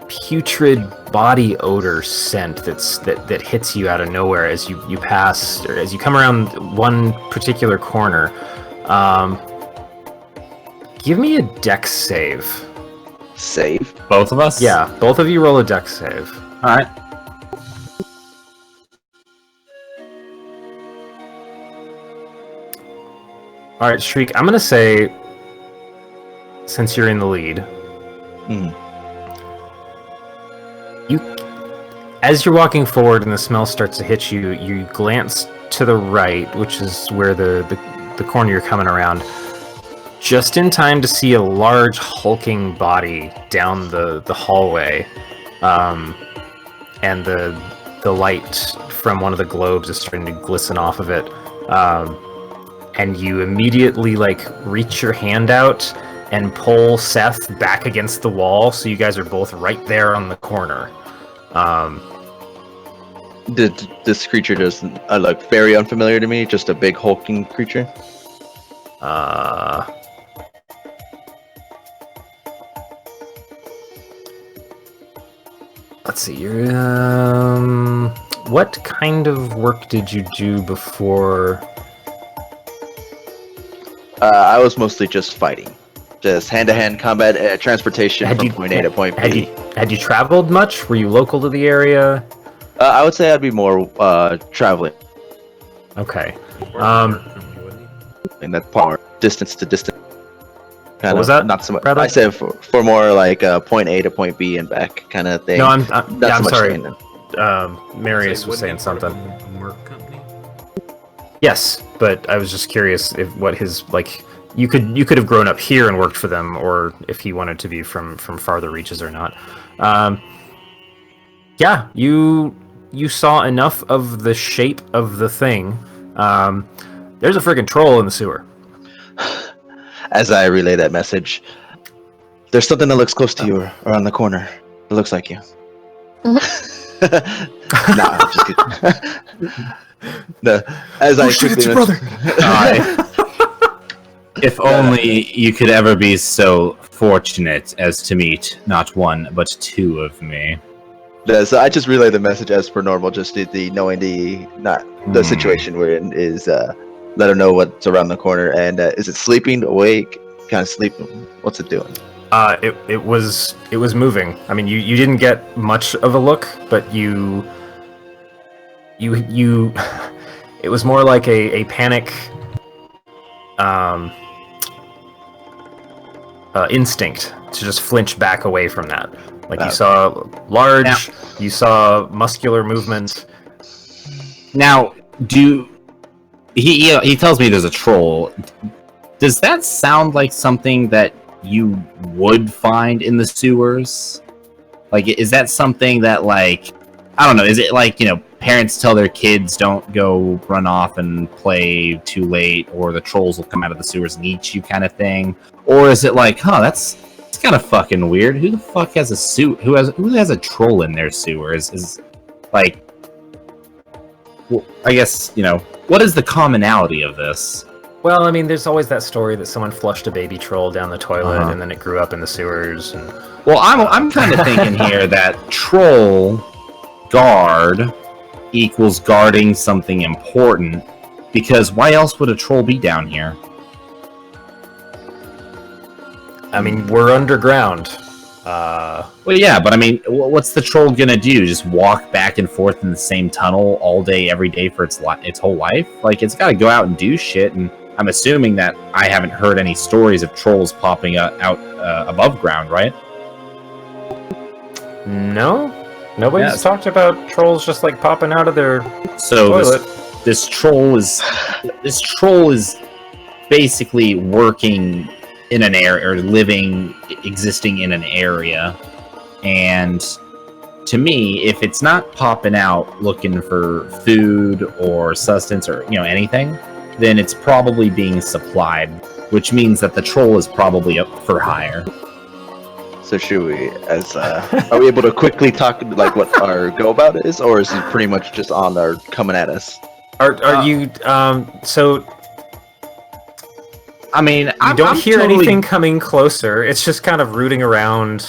putrid body odor scent that hits you out of nowhere as you pass, or as you come around one particular corner. Give me a dex save. Save? Both of us? Yeah, both of you roll a dex save. Alright. Alright, Shriek, I'm gonna say, since you're in the lead, as you're walking forward and the smell starts to hit you, you glance to the right, which is where the corner you're coming around, just in time to see a large hulking body down the hallway, and the light from one of the globes is starting to glisten off of it, and you immediately reach your hand out and pull Seth back against the wall, so you guys are both right there on the corner. This creature doesn't look very unfamiliar to me, just a big hulking creature? Let's see, what kind of work did you do before? I was mostly just fighting. Just hand-to-hand combat transportation from point A to point B. Had you traveled much? Were you local to the area? I would say I'd be more traveling Okay. in that part, distance to distance. What was that? Not so much. Bradley? I said for more like point A to point B and back kind of thing. No, I'm Not so much sorry. standing. Marius was saying something. A Merc company. Yes, but I was just curious if what his like. You could have grown up here and worked for them, or if he wanted to be from farther reaches or not. Yeah, you saw enough of the shape of the thing. There's a friggin' troll in the sewer. As I relay that message, there's something that looks close to you around the corner. It looks like you. Nah, just kidding. No, as I quickly If only you could ever be so fortunate as to meet not one but two of me. So I just relay the message as per normal. Just the knowing the situation we're in is let her know what's around the corner. And is it sleeping, awake, kind of sleeping? What's it doing? It was moving. I mean, you didn't get much of a look, but you it was more like a panic instinct to just flinch back away from that. Like you saw large, you saw muscular movement. Now, he tells me there's a troll. Does that sound like something that you would find in the sewers? Like, is that something that, like, I don't know, is it like, parents tell their kids don't go run off and play too late, or the trolls will come out of the sewers and eat you kind of thing? Or is it like, that's kind of fucking weird. Who the fuck has who has a troll in their sewer? Is like, well, I guess, what is the commonality of this? Well, I mean, there's always that story that someone flushed a baby troll down the toilet and then it grew up in the sewers. And well, I'm kind of thinking here that troll guard equals guarding something important, because why else would a troll be down here? I mean, we're underground. Well, yeah, but I mean, what's the troll gonna do? Just walk back and forth in the same tunnel all day, every day for its whole life? Like, it's got to go out and do shit. And I'm assuming that I haven't heard any stories of trolls popping out above ground, right? No, nobody's talked about trolls just like popping out of their toilet. This troll is basically working in an area, or existing in an area. And to me, if it's not popping out looking for food or sustenance or anything, then it's probably being supplied, which means that the troll is probably up for hire. So should we, are we able to quickly talk like what our go about is, or is it pretty much just on our coming at us? Are you so? I mean, you don't hear anything coming closer. It's just kind of rooting around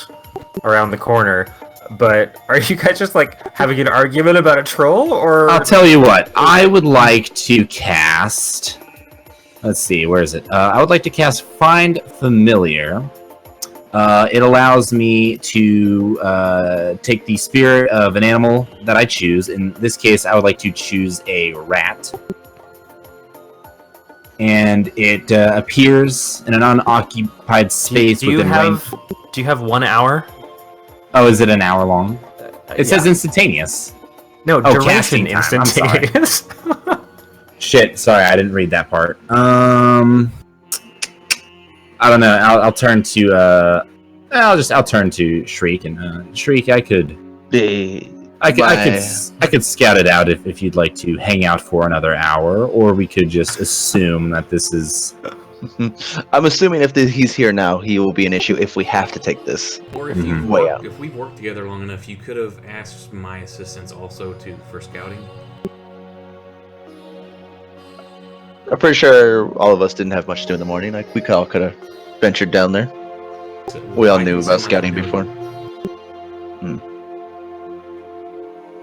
the corner. But are you guys just like having an argument about a troll, or? I'll tell you what. I would like to cast. Let's see, where is it? I would like to cast Find Familiar. It allows me to take the spirit of an animal that I choose. In this case, I would like to choose a rat. And it appears in an unoccupied space within range. Do you have 1 hour? Oh, is it an hour long? It says instantaneous. No, duration instantaneous. Shit, sorry, I didn't read that part. I don't know. I'll turn to I'll turn to Shriek, and Shriek, I could scout it out if you'd like to hang out for another hour, or we could just assume that this is. I'm assuming if he's here now, he will be an issue if we have to take this. Or if if we've worked together long enough, you could have asked my assistance also for scouting. I'm pretty sure all of us didn't have much to do in the morning. Like, we all could have ventured down there. So, We all knew about scouting before.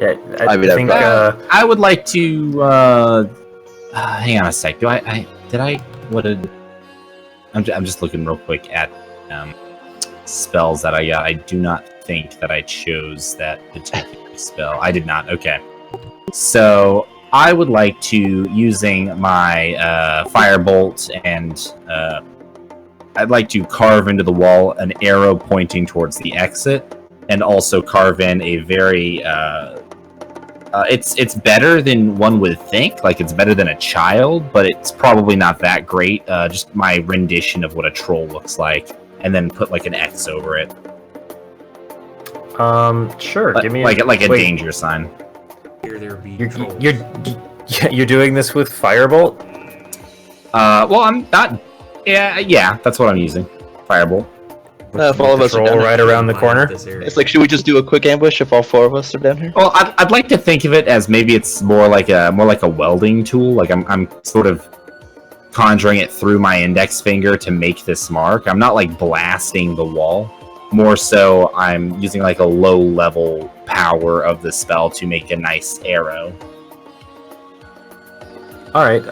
Yeah, I think. I would like to. Hang on a sec. What did? I'm just looking real quick at spells that I got. I do not think that I chose that particular spell. I did not. Okay. So I would like to, using my firebolt, and I'd like to carve into the wall an arrow pointing towards the exit, and also carve in a very it's better than one would think. Like, it's better than a child, but it's probably not that great. Just my rendition of what a troll looks like, and then put like an X over it. Sure. Give me like a wait, danger sign. Here there be You're, trolls. you're doing this with firebolt? Well, I'm not. Yeah, that's what I'm using. Firebolt. If all of us are Troll down here. right around the corner. This area. It's like, should we just do a quick ambush if all 4 of us are down here? Well, I'd like to think of it as maybe it's more like a welding tool. Like I'm sort of conjuring it through my index finger to make this mark. I'm not like blasting the wall. More so, I'm using like a low level power of the spell to make a nice arrow. All right.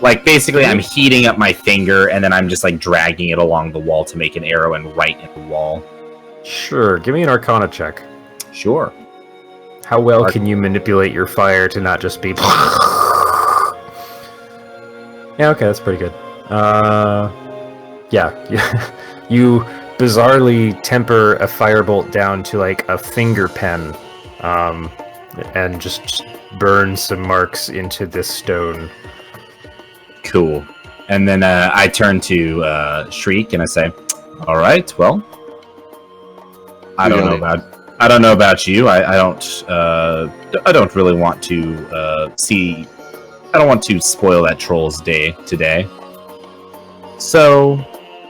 Like, basically, I'm heating up my finger, and then I'm just like dragging it along the wall to make an arrow and right in the wall. Sure. Give me an Arcana check. Sure. How well can you manipulate your fire to not just be? Yeah. Okay, that's pretty good. Yeah. You bizarrely temper a firebolt down to like a finger pen, and just burn some marks into this stone. Cool. And then I turn to Shriek and I say, "All right, well, I don't know about you. I don't really want to see. I don't want to spoil that troll's day today. So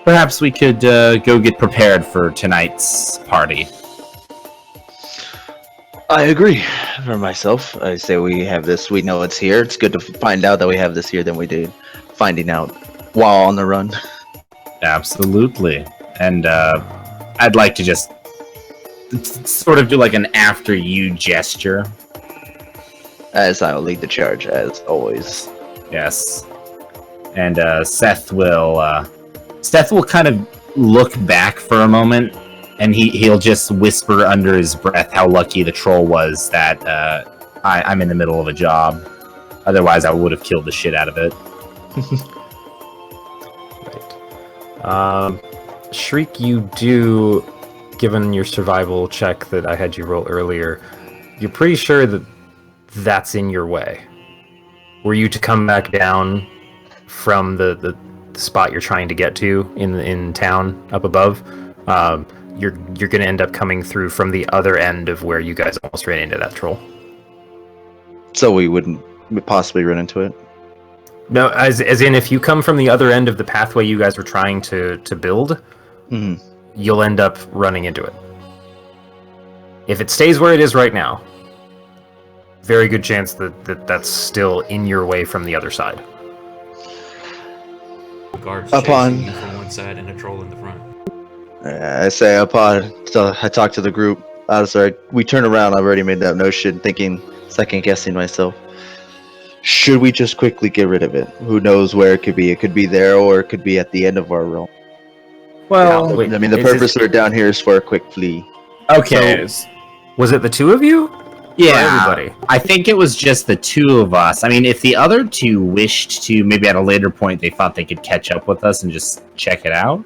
perhaps we could go get prepared for tonight's party." I agree. For myself, I say we have this. We know it's here. It's good to find out that we have this here than we did finding out while on the run. Absolutely. And I'd like to just sort of do like an after you gesture. As I will lead the charge, as always. Yes. And Seth will kind of look back for a moment, and he'll just whisper under his breath how lucky the troll was that I'm in the middle of a job. Otherwise, I would have killed the shit out of it. Right. Shriek, you do, given your survival check that I had you roll earlier, you're pretty sure that that's in your way. Were you to come back down from the spot you're trying to get to in town up above, you're going to end up coming through from the other end of where you guys almost ran into that troll. So we wouldn't possibly run into it? No, as in if you come from the other end of the pathway you guys were trying to build, you'll end up running into it. If it stays where it is right now, very good chance that's still in your way from the other side. Guards Upon- chasing you from one side and a troll in the front. I say so I talk to the group. We turn around. I've already made that notion, thinking, second guessing myself. Should we just quickly get rid of it? Who knows where it could be? It could be there, or it could be at the end of our realm. Well, Wait, I mean, the purpose of it down here is for a quick flee. okay. Was it the two of you? Yeah, Or everybody? I think it was just the two of us. I mean, if the other two wished to, maybe at a later point, they thought they could catch up with us and just check it out.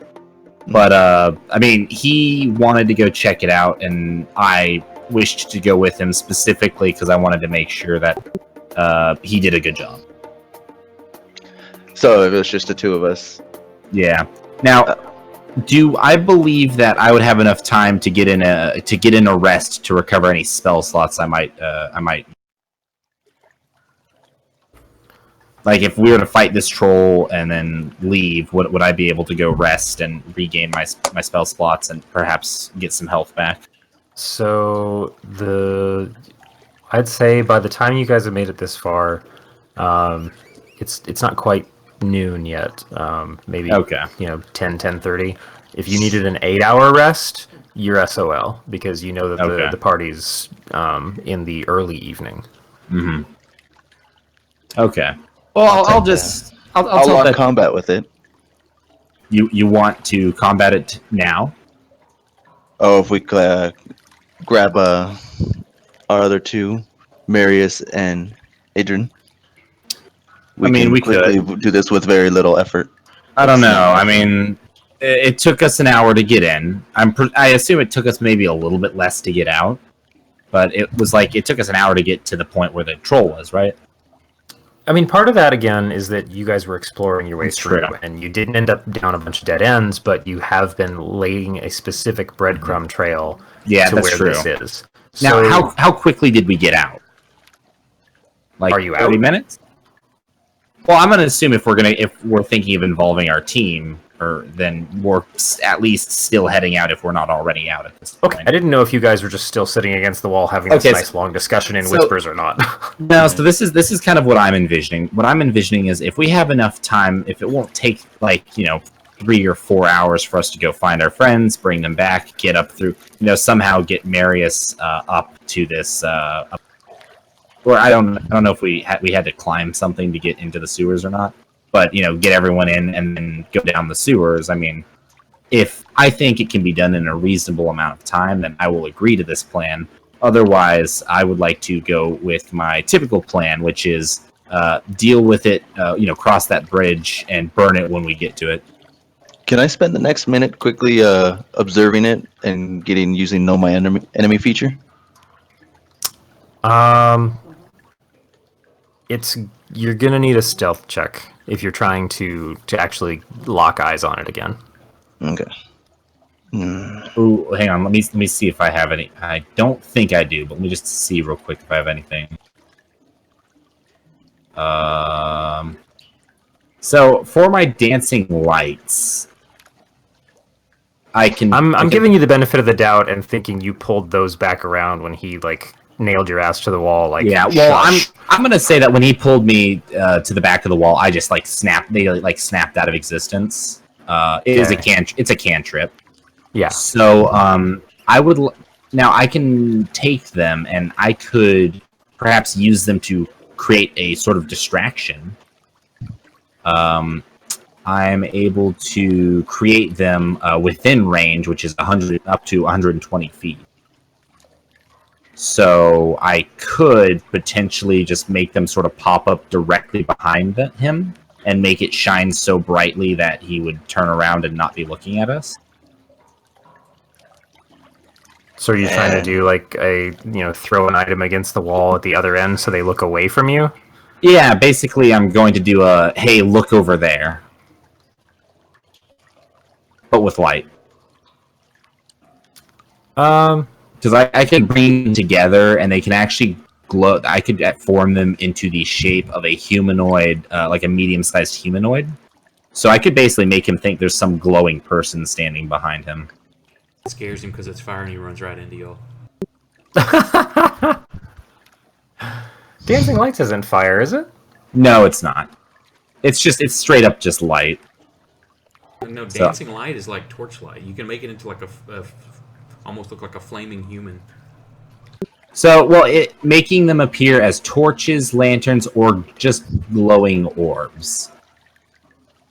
But, I mean, he wanted to go check it out, and I wished to go with him specifically because I wanted to make sure that he did a good job. So it was just the two of us. Yeah. Now, do I believe that I would have enough time to get in a rest to recover any spell slots I might like if we were to fight this troll and then leave, would I be able to go rest and regain my spell slots and perhaps get some health back? So I'd say by the time you guys have made it this far, it's not quite noon yet. Maybe Okay. 10:30. If you needed an 8-hour rest, you're SOL because you know that Okay. the party's in the early evening. Mm-hmm. Okay. Well, I'll How tell long that. combat with it? You want to combat it now? Oh, if we grab our other two, Marius and Adrian, we can We quickly could. do this with very little effort. I don't It's know. not- I mean, it took us an hour to get in. I assume it took us maybe a little bit less to get out, but it was like it took us an hour to get to the point where the troll was, right? I mean, part of that again is that you guys were exploring your way That's through, true. and you didn't end up down a bunch of dead ends, but you have been laying a specific breadcrumb trail Yeah, to that's where true. this is. Now, So, how quickly did we get out? Like Are you 30 out? minutes? Well, I'm gonna assume if we're thinking of involving our team, or then we're at least still heading out if we're not already out at this point. Okay, I didn't know if you guys were just still sitting against the wall having this Okay, nice long discussion in so- whispers or not. No, so this is kind of what I'm envisioning. What I'm envisioning is if we have enough time, if it won't take 3 or 4 hours for us to go find our friends, bring them back, get up through, somehow get Marius up to this. Or I don't know if we had to climb something to get into the sewers or not, but get everyone in and then go down the sewers. I mean, if I think it can be done in a reasonable amount of time, then I will agree to this plan. Otherwise, I would like to go with my typical plan, which is deal with it, cross that bridge and burn it when we get to it. Can I spend the next minute quickly observing it and using know my enemy feature? You're gonna need a stealth check if you're trying to actually lock eyes on it again. Okay. Ooh, hang on. Let me see if I have any. I don't think I do, but let me just see real quick if I have anything. So for my dancing lights, I can. I'm giving you the benefit of the doubt and thinking you pulled those back around when he nailed your ass to the wall. Yeah, well, shush. I'm gonna say that when he pulled me to the back of the wall, I just snapped. They snapped out of existence. It's a cantrip. Yeah. So I would now I can take them and I could perhaps use them to create a sort of distraction. I'm able to create them within range, which is 100 up to 120 feet. So I could potentially just make them sort of pop up directly behind him and make it shine so brightly that he would turn around and not be looking at us. So are you trying to do throw an item against the wall at the other end so they look away from you? Yeah, basically I'm going to do a, hey, look over there. But with light. Because I could bring them together and they can actually glow. I could form them into the shape of a humanoid, like a medium-sized humanoid. So I could basically make him think there's some glowing person standing behind him. It scares him because it's fire and he runs right into y'all. Dancing lights isn't fire, is it? No, it's not. It's straight up just light. No, dancing light is like torchlight. You can make it into like almost look like a flaming human. So, making them appear as torches, lanterns, or just glowing orbs.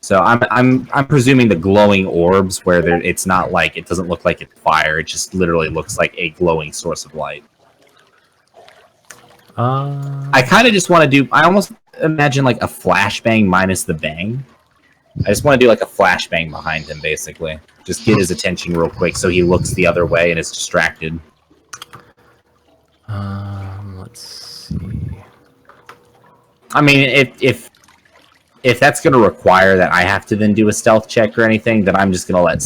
So I'm presuming the glowing orbs where it's not it doesn't look like it's fire. It just literally looks like a glowing source of light. I kind of just want to do. I almost imagine a flashbang minus the bang. I just want to do a flashbang behind him, basically. Just get his attention real quick so he looks the other way and is distracted. Let's see. I mean, if that's going to require that I have to then do a stealth check or anything, then I'm just going to let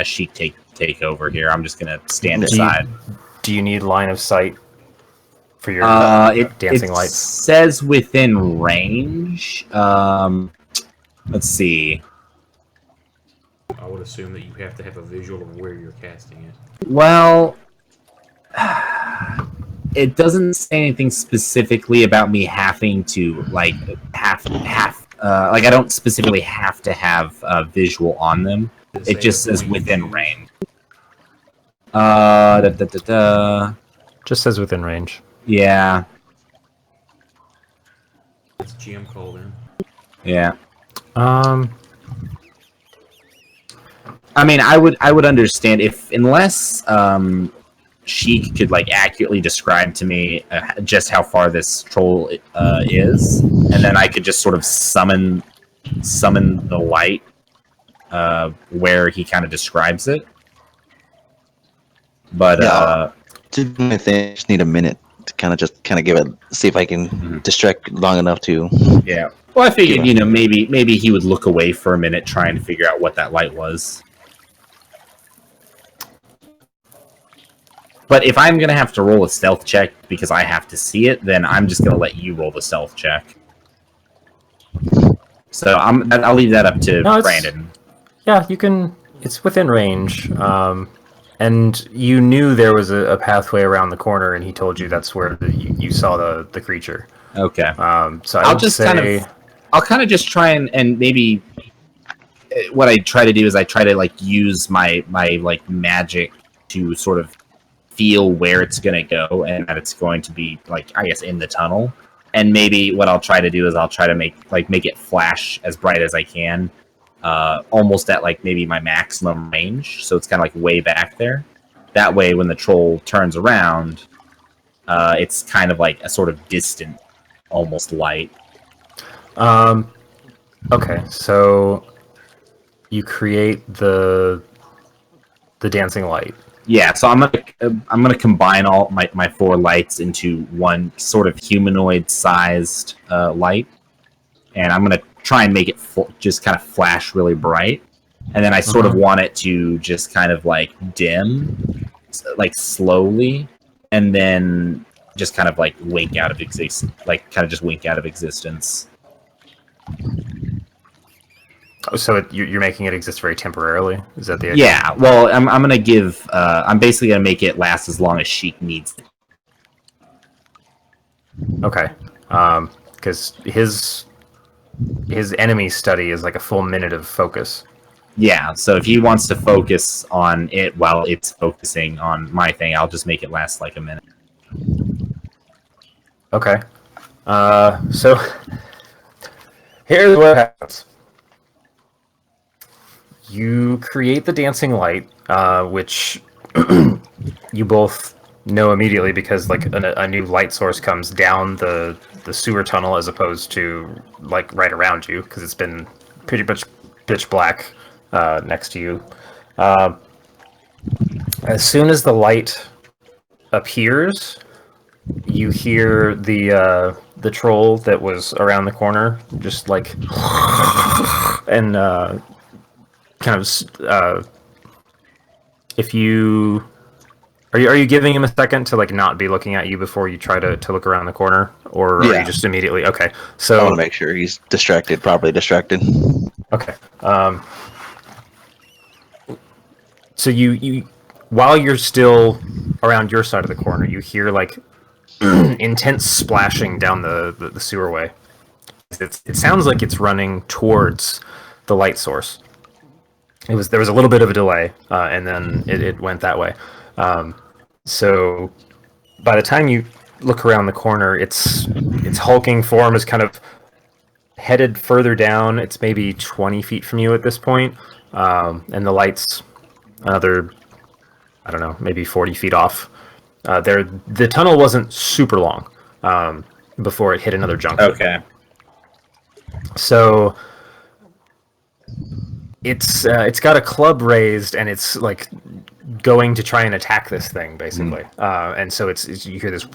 Sheik take over here. I'm just going to stand aside. Do you need line of sight for your dancing lights? It says within range. Let's see. I would assume that you have to have a visual of where you're casting it. Well, it doesn't say anything specifically about me having to I don't specifically have to have a visual on them. It just says within range. Just says within range. Yeah. It's GM called in. Yeah. I mean, I would understand if unless Sheik could like accurately describe to me just how far this troll is, and then I could just sort of summon the light where he kind of describes it. But Yeah, to do my thing, I just need a minute to kind of give it, see if I can distract long enough to. yeah. Well, I figured maybe he would look away for a minute trying to figure out what that light was. But if I'm gonna have to roll a stealth check because I have to see it, then I'm just gonna let you roll the stealth check. So I'll leave that up to Brandon. Yeah, you can. It's within range. And you knew there was a pathway around the corner, and he told you that's where you saw the creature. Okay. So I'll kind of just try and maybe what I try to do is I try to like use my like magic to sort of feel where it's going to go and that it's going to be like I guess in the tunnel. And maybe what I'll try to do is I'll try to make it flash as bright as I can, almost at like maybe my maximum range. So it's kind of like way back there. That way, when the troll turns around, it's kind of like a sort of distant, almost light. Okay, so you create the dancing light. Yeah, so I'm gonna combine all my 4 lights into one sort of humanoid-sized light, and I'm gonna try and make it just kind of flash really bright, and then I sort of want it to just kind of like dim, like slowly, and then just kind of like wink out of existence, like kind of just wink out of existence. So you're making it exist very temporarily? Is that the idea? Yeah. Well, I'm gonna give. I'm basically gonna make it last as long as Sheik needs it. Okay. Because his enemy study is like a full minute of focus. Yeah. So if he wants to focus on it while it's focusing on my thing, I'll just make it last like a minute. Okay. So here's what happens. You create the dancing light, which you both know immediately because like a new light source comes down the sewer tunnel as opposed to like right around you because it's been pretty much pitch black next to you. As soon as the light appears, you hear the troll that was around the corner just like and kind of if you are you giving him a second to like not be looking at you before you try to look around the corner, or are you just immediately okay? So I want to make sure he's properly distracted. Okay. So you while you're still around your side of the corner, you hear like intense splashing down the sewerway. It sounds like it's running towards the light source. There was a little bit of a delay, and then it went that way. So by the time you look around the corner, its hulking form is kind of headed further down. It's maybe 20 feet from you at this point, and the light's another, I don't know, maybe 40 feet off. The tunnel wasn't super long before it hit another junction. Okay. So it's got a club raised and it's like going to try and attack this thing basically. And so it's you hear this.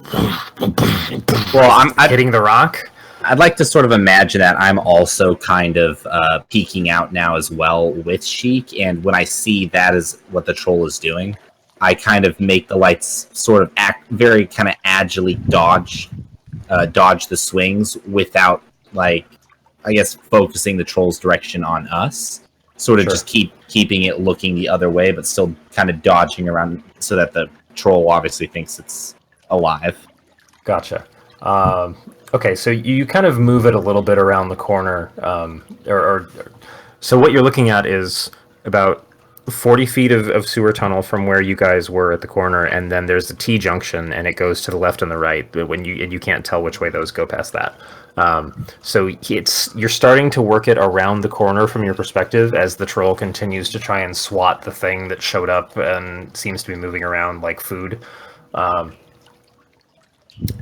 Well, I'm hitting the rock. I'd like to sort of imagine that I'm also kind of peeking out now as well with Sheik, and when I see that is what the troll is doing, I kind of make the lights sort of act very kind of agilely dodge the swings without like I guess focusing the troll's direction on us. Sort of just keeping it looking the other way, but still kind of dodging around so that the troll obviously thinks it's alive. Gotcha. Okay, so you kind of move it a little bit around the corner, so what you're looking at is about 40 feet of sewer tunnel from where you guys were at the corner, and then there's a T junction, and it goes to the left and the right. But you can't tell which way those go past that. So you're starting to work it around the corner from your perspective as the troll continues to try and swat the thing that showed up and seems to be moving around like food.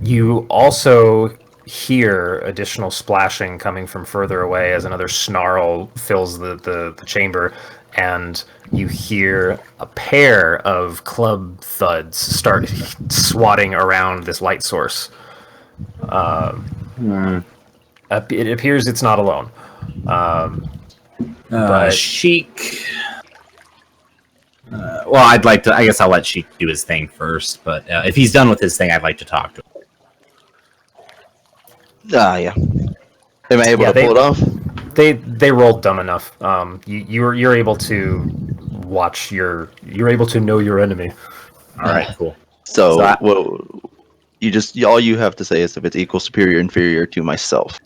You also hear additional splashing coming from further away as another snarl fills the chamber, and you hear a pair of club thuds start swatting around this light source. It appears it's not alone. But Sheik. Well, I'd like to. I guess I'll let Sheik do his thing first. But if he's done with his thing, I'd like to talk to him. Yeah. Am I able to pull it off? They rolled dumb enough. You're able to watch you're able to know your enemy. All right, cool. So all you have to say is if it's equal, superior, inferior to myself.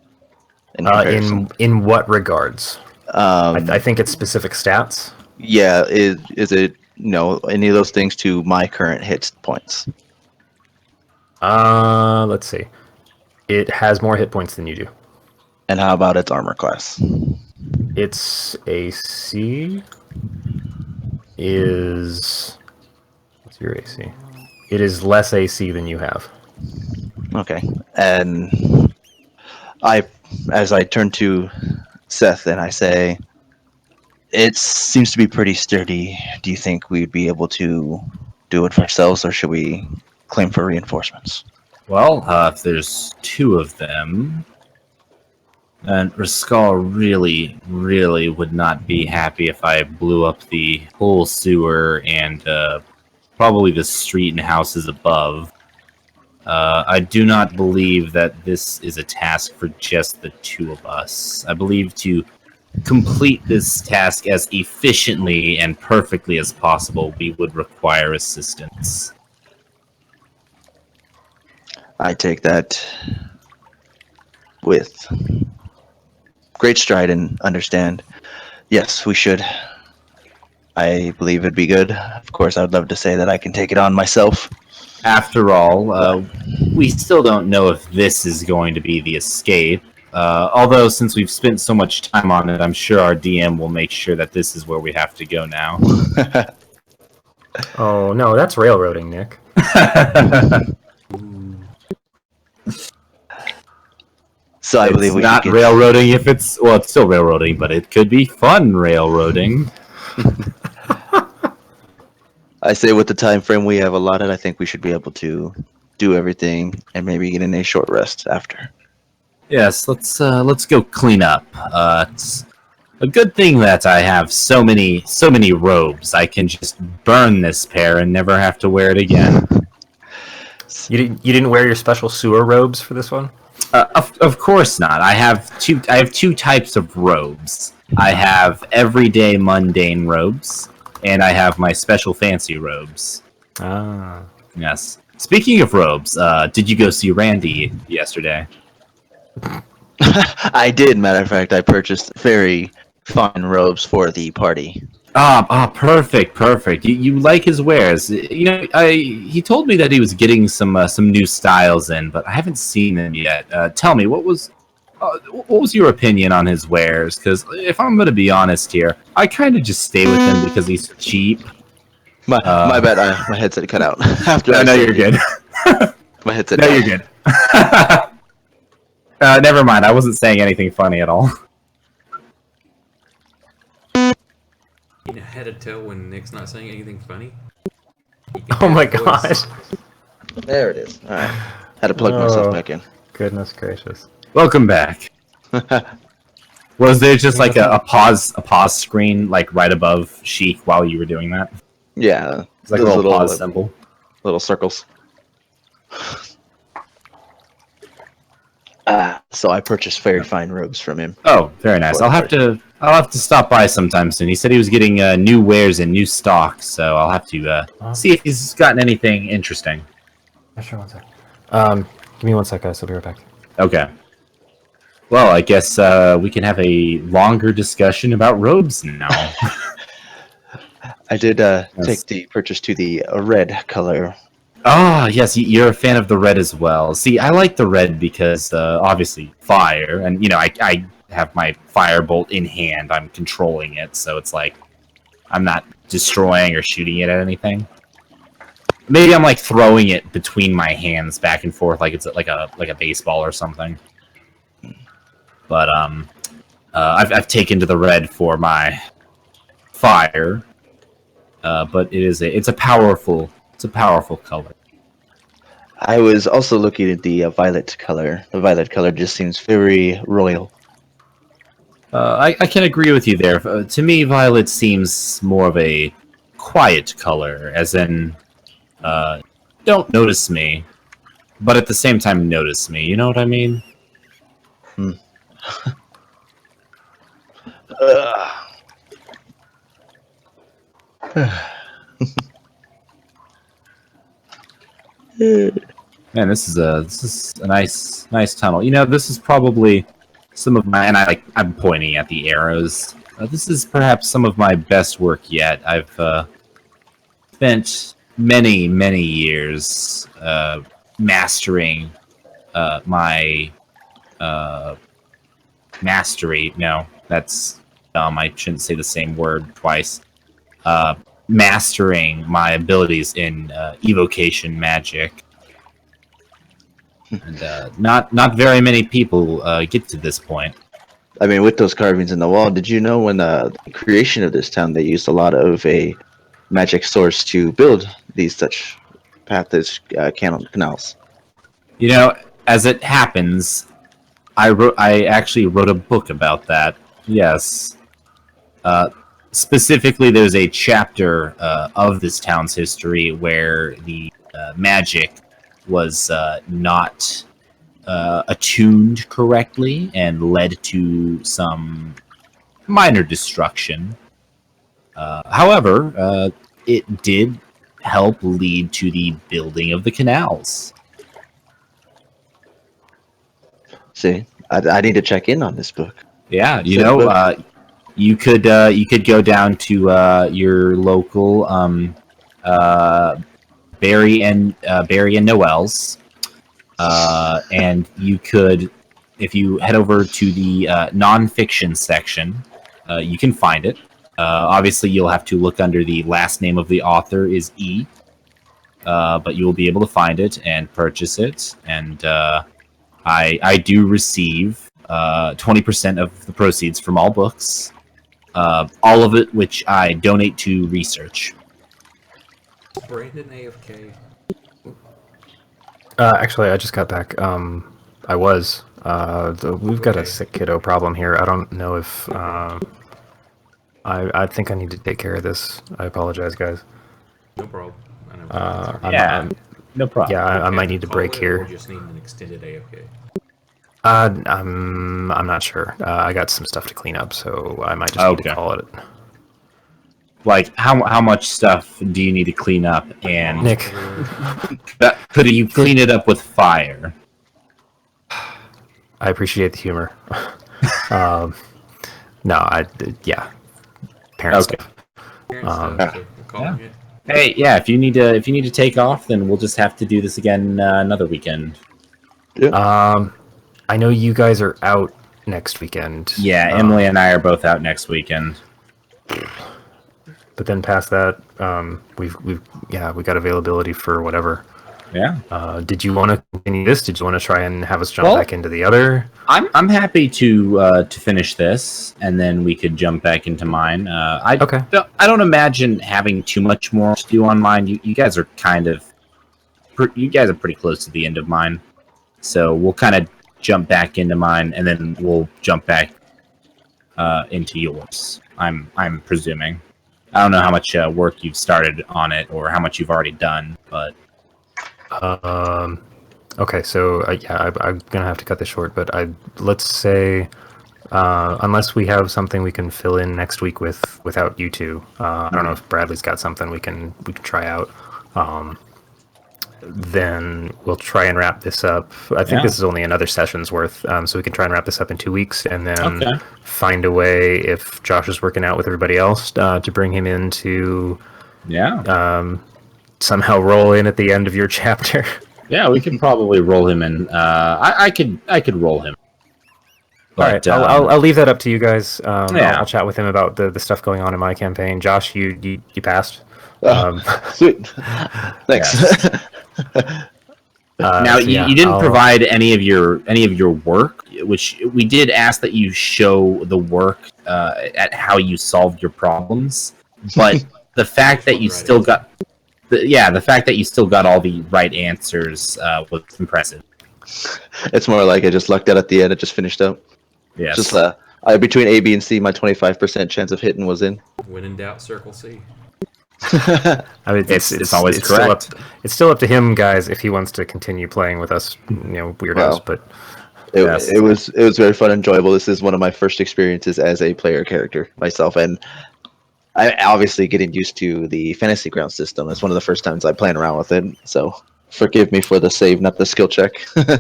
In what regards? I think it's specific stats. Yeah, is it any of those things to my current hit points? Let's see. It has more hit points than you do. And how about its armor class? Its AC is... What's your AC? It is less AC than you have. Okay. And as I turn to Seth and I say, it seems to be pretty sturdy. Do you think we'd be able to do it for ourselves, or should we claim for reinforcements? Well, if there's two of them, then Rascal really, really would not be happy if I blew up the whole sewer and probably the street and houses above. I do not believe that this is a task for just the two of us. I believe to complete this task as efficiently and perfectly as possible, we would require assistance. I take that with great stride and understand. Yes, we should. I believe it'd be good. Of course, I'd love to say that I can take it on myself. After all, we still don't know if this is going to be the escape. Although, since we've spent so much time on it, I'm sure our DM will make sure that this is where we have to go now. Oh, no, that's railroading, Nick. So I believe we not should railroading if it's... Well, it's still railroading, but it could be fun railroading. I say with the time frame we have allotted, I think we should be able to do everything and maybe get in a short rest after. Yes, let's go clean up. It's a good thing that I have so many robes. I can just burn this pair and never have to wear it again. You didn't wear your special sewer robes for this one? Of course not. I have two types of robes. I have everyday mundane robes, and I have my special fancy robes. Ah. Yes. Speaking of robes, did you go see Randy yesterday? I did. Matter of fact, I purchased very fine robes for the party. Perfect. You like his wares. He told me that he was getting some new styles in, but I haven't seen them yet. Tell me, what was your opinion on his wares? Because if I'm going to be honest here, I kind of just stay with him because he's cheap. My bad. My headset cut out. No, you're good. My headset. No, you're good. Never mind. I wasn't saying anything funny at all. You know how to tell when Nick's not saying anything funny? Oh my gosh. There it is. All right. Had to plug myself back in. Goodness gracious. Welcome back. Was there just like a pause screen like right above Sheik while you were doing that? Yeah. It's like a little pause symbol. Little circles. So I purchased very fine robes from him. Oh, very nice. I'll have to stop by sometime soon. He said he was getting new wares and new stock, so I'll have to see if he's gotten anything interesting. Sure, 1 sec. Give me 1 sec, guys. I'll be right back. Okay. Well, I guess we can have a longer discussion about robes now. I did take the purchase to the red color. Ah, yes, you're a fan of the red as well. See, I like the red because obviously fire, and I have my firebolt in hand. I'm controlling it, so it's like I'm not destroying or shooting it at anything. Maybe I'm like throwing it between my hands back and forth, like it's like a baseball or something. But I've taken to the red for my fire. But it's a powerful color. I was also looking at the violet color. The violet color just seems very royal. I can agree with you there. To me, violet seems more of a quiet color, as in, don't notice me, but at the same time, notice me. You know what I mean? Hmm. Man, this is a nice tunnel. This is probably some of my, and I'm pointing at the arrows. This is perhaps some of my best work yet. I've spent many years mastering my mastery. No, that's dumb. I shouldn't say the same word twice. Mastering my abilities in evocation magic. And not very many people get to this point. I mean, with those carvings in the wall, did you know when the creation of this town, they used a lot of a magic source to build these such paths, canals? As it happens, I actually wrote a book about that. Yes. Specifically, there's a chapter of this town's history where the magic was not attuned correctly and led to some minor destruction. However, it did help lead to the building of the canals. See, I need to check in on this book. Yeah, book. you could go down to your local Barry and Noel's, and you could, if you head over to the nonfiction section, you can find it. Obviously, you'll have to look under the last name of the author is E, but you will be able to find it and purchase it. And I do receive 20% of the proceeds from all books, all of it which I donate to research. Brandon AFK. Actually, I just got back. I was. We've got a sick kiddo problem here. I don't know if. I think I need to take care of this. I apologize, guys. No problem. I know. No problem. Yeah, I might need to break Or here. just need an extended AFK. I'm not sure. I got some stuff to clean up, so I might just need to call it. Like, how much stuff do you need to clean up? And Nick, could you clean it up with fire? I appreciate the humor. Parent stuff. Calling it. Hey, yeah. If you need to take off, then we'll just have to do this again another weekend. I know you guys are out next weekend. Yeah, Emily and I are both out next weekend. But then past that, we got availability for whatever. Yeah. Did you want to continue this? Did you want to try and have us jump back into the other? I'm happy to finish this, and then we could jump back into mine. I don't imagine having too much more to do on mine. You guys are pretty close to the end of mine, so we'll kind of jump back into mine, and then we'll jump back into yours. I'm presuming. I don't know how much work you've started on it, or how much you've already done, but. Okay, so I'm gonna have to cut this short, but let's say, unless we have something we can fill in next week without you two. I don't know if Bradley's got something we can try out. then we'll try and wrap this up. I think this is only another session's worth, so we can try and wrap this up in 2 weeks, and then find a way, if Josh is working out with everybody else, to bring him into somehow roll in at the end of your chapter. Yeah, we can probably roll him in. I could roll him. But, all right, I'll leave that up to you guys. I'll chat with him about the stuff going on in my campaign. Josh, you passed. Sweet. Thanks. Now you didn't provide any of your work, which we did ask that you show the work at how you solved your problems. But the fact that you still got the fact that you still got all the right answers was impressive. It's more like I just lucked out at the end. It just finished up. Yes. Just between A, B, and C, my 25% chance of hitting was in. When in doubt, circle C. I mean, it's always correct. It's still up to him, guys, if he wants to continue playing with us, weirdos. Wow. But it was very fun, and enjoyable. This is one of my first experiences as a player character myself, and I obviously getting used to the fantasy ground system. It's one of the first times I playing around with it, so forgive me for the save, not the skill check.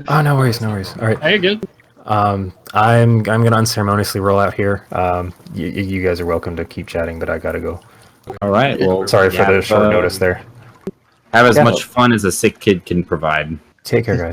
Oh, no worries. All right. You're good. I'm gonna unceremoniously roll out here. You guys are welcome to keep chatting, but I gotta go. All right. Well, Sorry for the short notice there. Have as much fun as a sick kid can provide. Take care, guys.